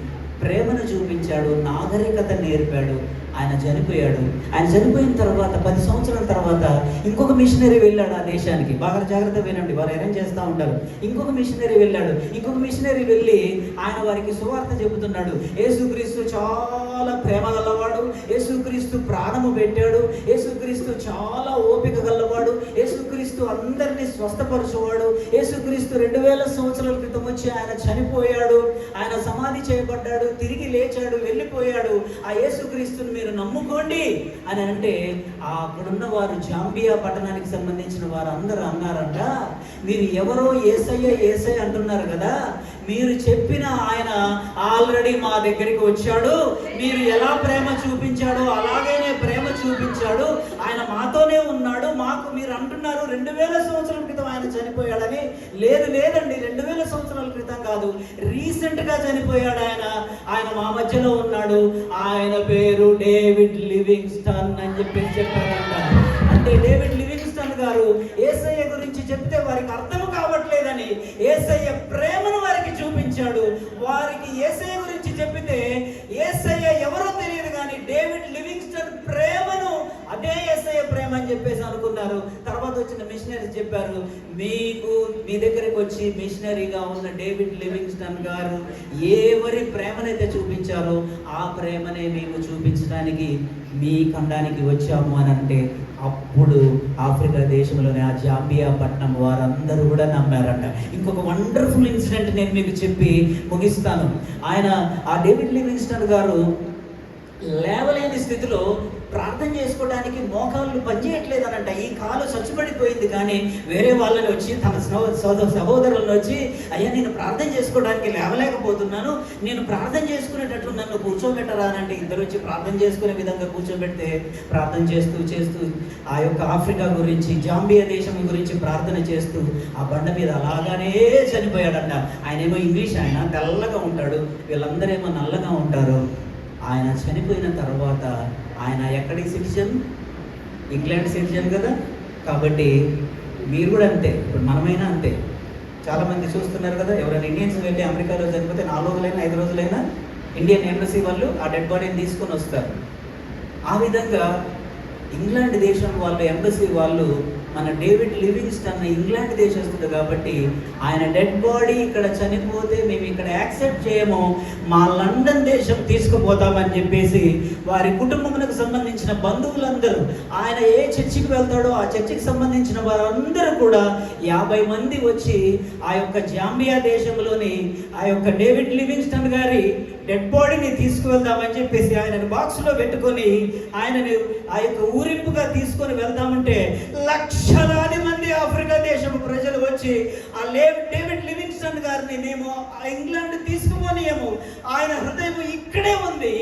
Speaker 1: ప్రేమను చూపించాడు, నాగరికత నేర్పాడు. ఆయన చనిపోయాడు. ఆయన చనిపోయిన తర్వాత 10 సంవత్సరాల తర్వాత ఇంకొక మిషనరీ వెళ్ళాడు ఆ దేశానికి. బాగా జాగ్రత్త వినండి, వారు అరేంజ్ చేస్తూ ఉంటారు. ఇంకొక మిషనరీ వెళ్ళాడు. ఇంకొక మిషనరీ వెళ్ళి ఆయన వారికి సువార్త చెబుతున్నాడు. యేసుక్రీస్తు చాలా ప్రేమ గలవాడు, యేసుక్రీస్తు ప్రాణము పెట్టాడు, యేసుక్రీస్తు చాలా ఓపిక గలవాడు, యేసుక్రీస్తు అందరినీ స్వస్థపరచువాడు, యేసుక్రీస్తు 2000 సంవత్సరాల క్రితం వచ్చి ఆయన చనిపోయాడు, ఆయన సమాధి చేయబడ్డాడు, తిరిగి లేచాడు, వెళ్ళిపోయాడు. ఆ యేసుక్రీస్తుని మీరు నమ్ముకోండి అని అంటే అక్కడున్న వారు జాంబియా పట్టణానికి సంబంధించిన వారు అందరూ అన్నారంట, మీరు ఎవరో యేసయ్య అంటున్నారు కదా, మీరు చెప్పిన ఆయన ఆల్రెడీ మా దగ్గరికి వచ్చాడు, మీరు ఎలా ప్రేమ చూపించాడో అలాగేనే ప్రేమ చూపించాడు, ఆయన మాతోనే ఉన్నాడు, మాకు మీరు అంటున్నారు 2000 సంవత్సరాల క్రితం ఆయన చనిపోయాడని. లేదండి, 2000 సంవత్సరాల క్రితం కాదు, రీసెంట్గా చనిపోయాడు ఆయన మా మధ్యలో ఉన్నాడు, ఆయన పేరు డేవిడ్ లివింగ్స్టన్ అని చెప్పారంట. అంటే డేవిడ్ లివింగ్స్టన్ గారు యేసయ్య గురించి చెప్తే వారికి అర్థం కావట్లేదని యేసయ్య ప్రేమను వారికి చూపించాడు. వారికి యేసయ్య గురించి చెప్పితే యేసయ్య ఎవరో తెలియదు కానీ డేవిడ్ లివింగ్స్టన్ ప్రేమను అదే యేసయ్య ప్రేమ అని చెప్పేసి అనుకున్నారు. తర్వాత వచ్చిన మిషనరీ చెప్పారు, మీ దగ్గరికి వచ్చి మిషనరీగా ఉన్న డేవిడ్ లివింగ్స్టన్ గారు ఎవరి ప్రేమనైతే చూపించారో ఆ ప్రేమనే మేము చూపించడానికి మీ ఖండానికి వచ్చాము అని అంటే అప్పుడు ఆఫ్రికా దేశంలోని ఆ జాంబియా పట్టణం వారందరూ కూడా నమ్మారంట. ఇంకొక వండర్ఫుల్ ఇన్సిడెంట్ నేను మీకు చెప్పి ముగిస్తాను. ఆ డేవిడ్ లివింగ్స్టన్ గారు లేవలేని స్థితిలో ప్రార్థన చేసుకోవడానికి మోకాళ్ళు పనిచేయట్లేదనంట. ఈ కాలు చచ్చుబడిపోయింది, కానీ వేరే వాళ్ళని వచ్చి తన సహోదరులను వచ్చి, అయ్యా నేను ప్రార్థన చేసుకోవడానికి లేవలేకపోతున్నాను, నేను ప్రార్థన చేసుకునేటట్లు నన్ను కూర్చోబెట్టరా అని అంటే ఇద్దరు వచ్చి ప్రార్థన చేసుకునే విధంగా కూర్చోబెడితే ప్రార్థన చేస్తూ ఆ యొక్క ఆఫ్రికా గురించి, జాంబియా దేశం గురించి ప్రార్థన చేస్తూ ఆ బండ మీద అలాగానే చనిపోయాడంట. ఆయనేమో ఇంగ్లీష్, ఆయన తెల్లగా ఉంటాడు, వీళ్ళందరేమో నల్లగా ఉంటారు. ఆయన చనిపోయిన తర్వాత ఆయన ఎక్కడి సిటిజన్? ఇంగ్లాండ్ సిటిజన్ కదా. కాబట్టి మీరు కూడా అంతే, ఇప్పుడు మనమైనా అంతే. చాలామంది చూస్తున్నారు కదా, ఎవరైనా ఇండియన్స్ వెళ్ళి అమెరికాలో చనిపోతే 4 రోజులైనా 5 రోజులైనా ఇండియన్ ఎంబసీ వాళ్ళు ఆ డెడ్ బాడీని తీసుకొని వస్తారు. ఆ విధంగా ఇంగ్లాండ్ దేశం వాళ్ళు, ఎంబసీ వాళ్ళు మన డేవిడ్ లివింగ్స్టన్ ఇంగ్లాండ్ దేశస్తుడు కాబట్టి ఆయన డెడ్ బాడీ ఇక్కడ చనిపోతే మేము ఇక్కడ యాక్సెప్ట్ చేయము, మా లండన్ దేశం తీసుకుపోతామని చెప్పేసి వారి కుటుంబములకు సంబంధించిన బంధువులందరూ, ఆయన ఏ చర్చికి వెళ్తాడో ఆ చర్చికి సంబంధించిన వారందరూ కూడా 50 మంది వచ్చి ఆ యొక్క జాంబియా దేశంలోని ఆ యొక్క డేవిడ్ లివింగ్స్టన్ గారి డెడ్ బాడీని తీసుకువెళ్దామని చెప్పేసి ఆయనను బాక్స్లో పెట్టుకొని ఆయనని ఆ యొక్క ఊరింపుగా తీసుకొని వెళ్దామంటే లక్షలాది మంది ఆఫ్రికా దేశపు ప్రజలు వచ్చి ఆ డేవిడ్ లివింగ్స్టన్ గారిని మేము ఇంగ్లాండ్ తీసుకుపోనియము, ఆయన హృదయం ఇక్కడే ఉంది,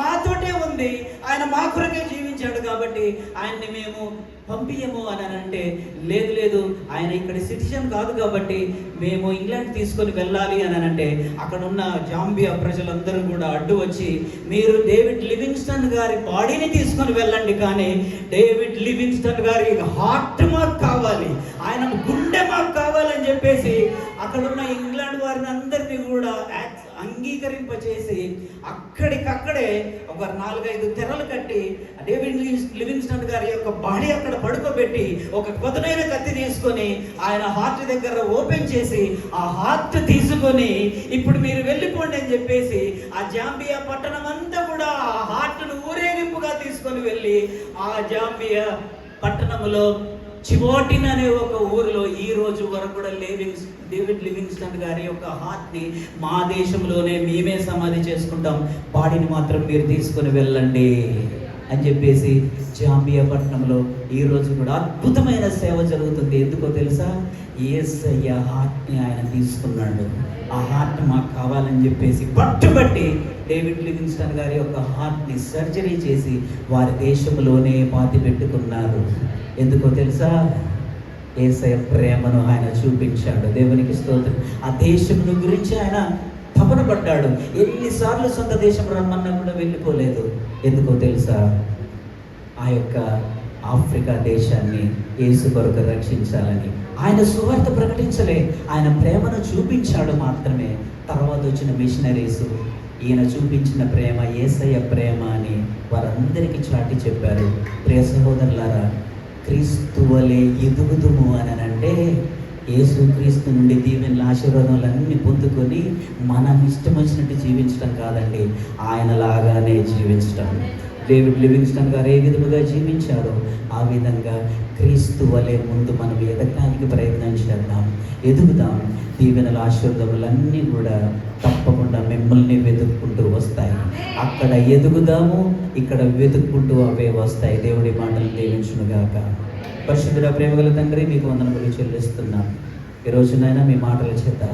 Speaker 1: మాతోటే ఉంది, ఆయన మా కొరకే జీవించాడు కాబట్టి ఆయన్ని మేము పంపియము అని అంటే, లేదు ఆయన ఇక్కడ సిటిజన్ కాదు కాబట్టి మేము ఇంగ్లాండ్ తీసుకొని వెళ్ళాలి అని అంటే అక్కడ ఉన్న జాంబియా ప్రజలందరూ కూడా అడ్డు వచ్చి, మీరు డేవిడ్ లివింగ్స్టన్ గారి బాడీని తీసుకొని వెళ్ళండి, కానీ డేవిడ్ లివింగ్స్టన్ గారి హార్ట్ మాకు కావాలి, ఆయన గుండె మాకు కావాలని చెప్పేసి అక్కడున్న ఇంగ్లాండ్ వారిని అందరినీ కూడా అంగీకరింపచేసి అక్కడికక్కడే ఒక 4-5 తెరలు కట్టి డేవిడ్ లివింగ్స్టన్ గారి యొక్క బాడీ అక్కడ పడుకోబెట్టి ఒక కొదునైన కత్తి తీసుకొని ఆయన హార్ట్ దగ్గర ఓపెన్ చేసి ఆ హార్ట్ తీసుకొని ఇప్పుడు మీరు వెళ్ళిపోండి అని చెప్పేసి ఆ జాంబియా పట్టణం అంతా కూడా ఆ హార్ట్ను ఊరేగింపుగా తీసుకొని వెళ్ళి ఆ జాంబియా పట్టణంలో చివోటిన్ అనే ఒక ఊరిలో ఈ రోజు వరకు కూడా డేవిడ్ లివింగ్స్టన్ గారి యొక్క హార్ట్ని మా దేశంలోనే మేమే సమాధి చేసుకుంటాం, బాడీని మాత్రం మీరు తీసుకొని వెళ్ళండి అని చెప్పేసి జాంబియా పట్టణంలో ఈరోజు కూడా అద్భుతమైన సేవ జరుగుతుంది. ఎందుకో తెలుసా? యేసయ్య హార్ట్ని ఆయన తీసుకున్నాడు. ఆ హార్ట్ మాకు కావాలని చెప్పేసి పట్టుబట్టి డేవిడ్ లివింగ్స్టన్ గారి యొక్క హార్ట్ని సర్జరీ చేసి వారి దేశంలోనే పాతి పెట్టుకున్నారు. ఎందుకో తెలుసా? యేసయ్య ప్రేమను ఆయన చూపించాడు. దేవునికి స్తోత్రం. ఆ దేశం గురించి ఆయన తపన పడ్డాడు. ఎన్నిసార్లు సొంత దేశం రమ్మన్నా కూడా వెళ్ళిపోలేదు. ఎందుకో తెలుసా? ఆ యొక్క ఆఫ్రికా దేశాన్ని యేసు కొరకు రక్షించాలని ఆయన సువార్త ప్రకటించలే, ఆయన ప్రేమను చూపించాడు మాత్రమే. తర్వాత వచ్చిన మిషనరీస్ ఈయన చూపించిన ప్రేమ యేసయ్య ప్రేమ అని వారందరికీ చాటి చెప్పారు. ప్రియ సహోదరులారా, క్రీస్తు వలె ఎదుగుదుము అని అంటే యేసుక్రీస్తు నుండి దీవెనల ఆశీర్వాదాలన్నీ పొందుకొని మనం ఇష్టం వచ్చినట్టు జీవించడం కాదండి, ఆయనలాగానే జీవించడం. డేవిడ్ లివింగ్స్టన్ గారు ఏ విధముగా జీవించారో ఆ విధంగా క్రీస్తు వలె ముందు మనం ఎదగడానికి ప్రయత్నం చేద్దాం, ఎదుగుదాం. దీవెనల ఆశీర్వాదములన్నీ కూడా తప్పకుండా మిమ్మల్ని వెతుక్కుంటూ వస్తాయి. అక్కడ ఎదుగుదాము, ఇక్కడ వెతుక్కుంటూ అవే వస్తాయి. దేవుడి మాటలు దీవించునుగాక. పరిశుద్ధుడ ప్రేమగల తండ్రి, మీకు వందనములు చెల్లిస్తున్నాం. ఈరోజునైనా మీ మాటల చేత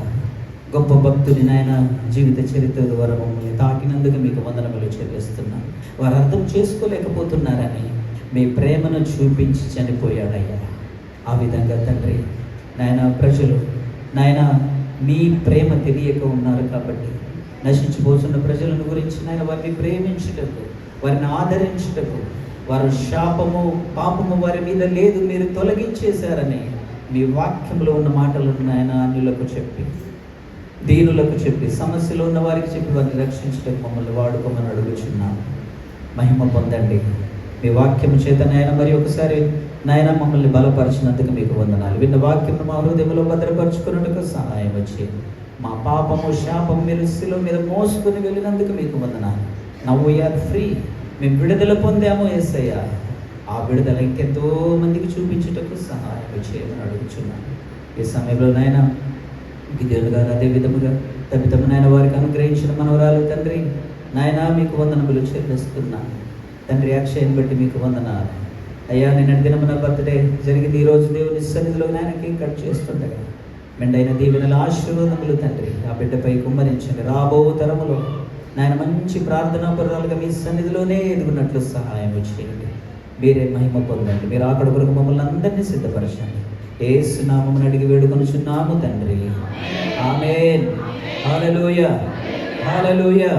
Speaker 1: గొప్ప భక్తుని నాయన జీవిత చరిత్ర ద్వారా మమ్మల్ని తాకినందుకు మీకు వందనములు చెల్లిస్తున్నాం. వారు అర్థం చేసుకోలేకపోతున్నారని మీ ప్రేమను చూపించి చనిపోయాడయ్యా. ఆ విధంగా తండ్రి నాయన ప్రజలు నాయన మీ ప్రేమ తెలియక ఉన్నారు కాబట్టి నశించిపోతున్న ప్రజలను గురించి నాయన వారిని ప్రేమించుటకు, వారిని ఆదరించుటకు, వారు శాపము పాపము వారి మీద లేదు, మీరు తొలగించేశారని మీ వాక్యంలో ఉన్న మాటలను నాయన అన్యులకు చెప్పి, దీనులకు చెప్పి, సమస్యలో ఉన్న వారికి చెప్పి వారిని రక్షించడానికి మమ్మల్ని వాడుకోమని అడుగుచున్నాను. మహిమ పొందండి. మీ వాక్యము చేత నాయన మరి ఒకసారి నాయన మమ్మల్ని బలపరిచినందుకు మీకు వందనాలు. విన్న వాక్యము మా హృదయంలో భద్రపరుచుకున్నట్టుకు సహాయం వచ్చి మా పాపము శాపము మీరు శిలువ మీద మోసుకుని వెళ్ళినందుకు మీకు వందనాలు. Now we are free. మేము విడుదల పొందాము యేసయ్య. ఆ విడుదల ఇంకెంతో మందికి చూపించుటకు సహాయం చేయమని అడుగుచున్నాను. ఈ సమయంలో నాయన గిదెయోను గారు అదే విధముగా తప్పితమునైన వారికి అనుగ్రహించిన మనవరాలు తండ్రి నాయన మీకు వందనములు చెల్లిస్తున్నాను తండ్రి. అక్షయని బట్టి మీకు వందనాలు అయ్యా. నిన్నటి దినమున బర్త్డే జరిగింది. ఈరోజు దేవుని సన్నిధిలో నాయన కేక్ కట్ చేస్తుండగా మెండైన దీవెనల ఆశీర్వాదములు తండ్రి ఆ బిడ్డపై కుమ్మరించండి. రాబో తరములో నాయన మంచి ప్రార్థనా పరురాలుగా మీ సన్నిధిలోనే ఎదుగున్నట్లు సహాయం చేయండి. మీరే మహిమ పొందండి. మీరు అక్కడ కొరకు మమ్మల్ని అందరినీ సిద్ధపరచండి. యేసు నామమున అడిగి వేడుకొనుచున్నాము తండ్రి. ఆమేన్. హల్లెలూయా, హల్లెలూయా.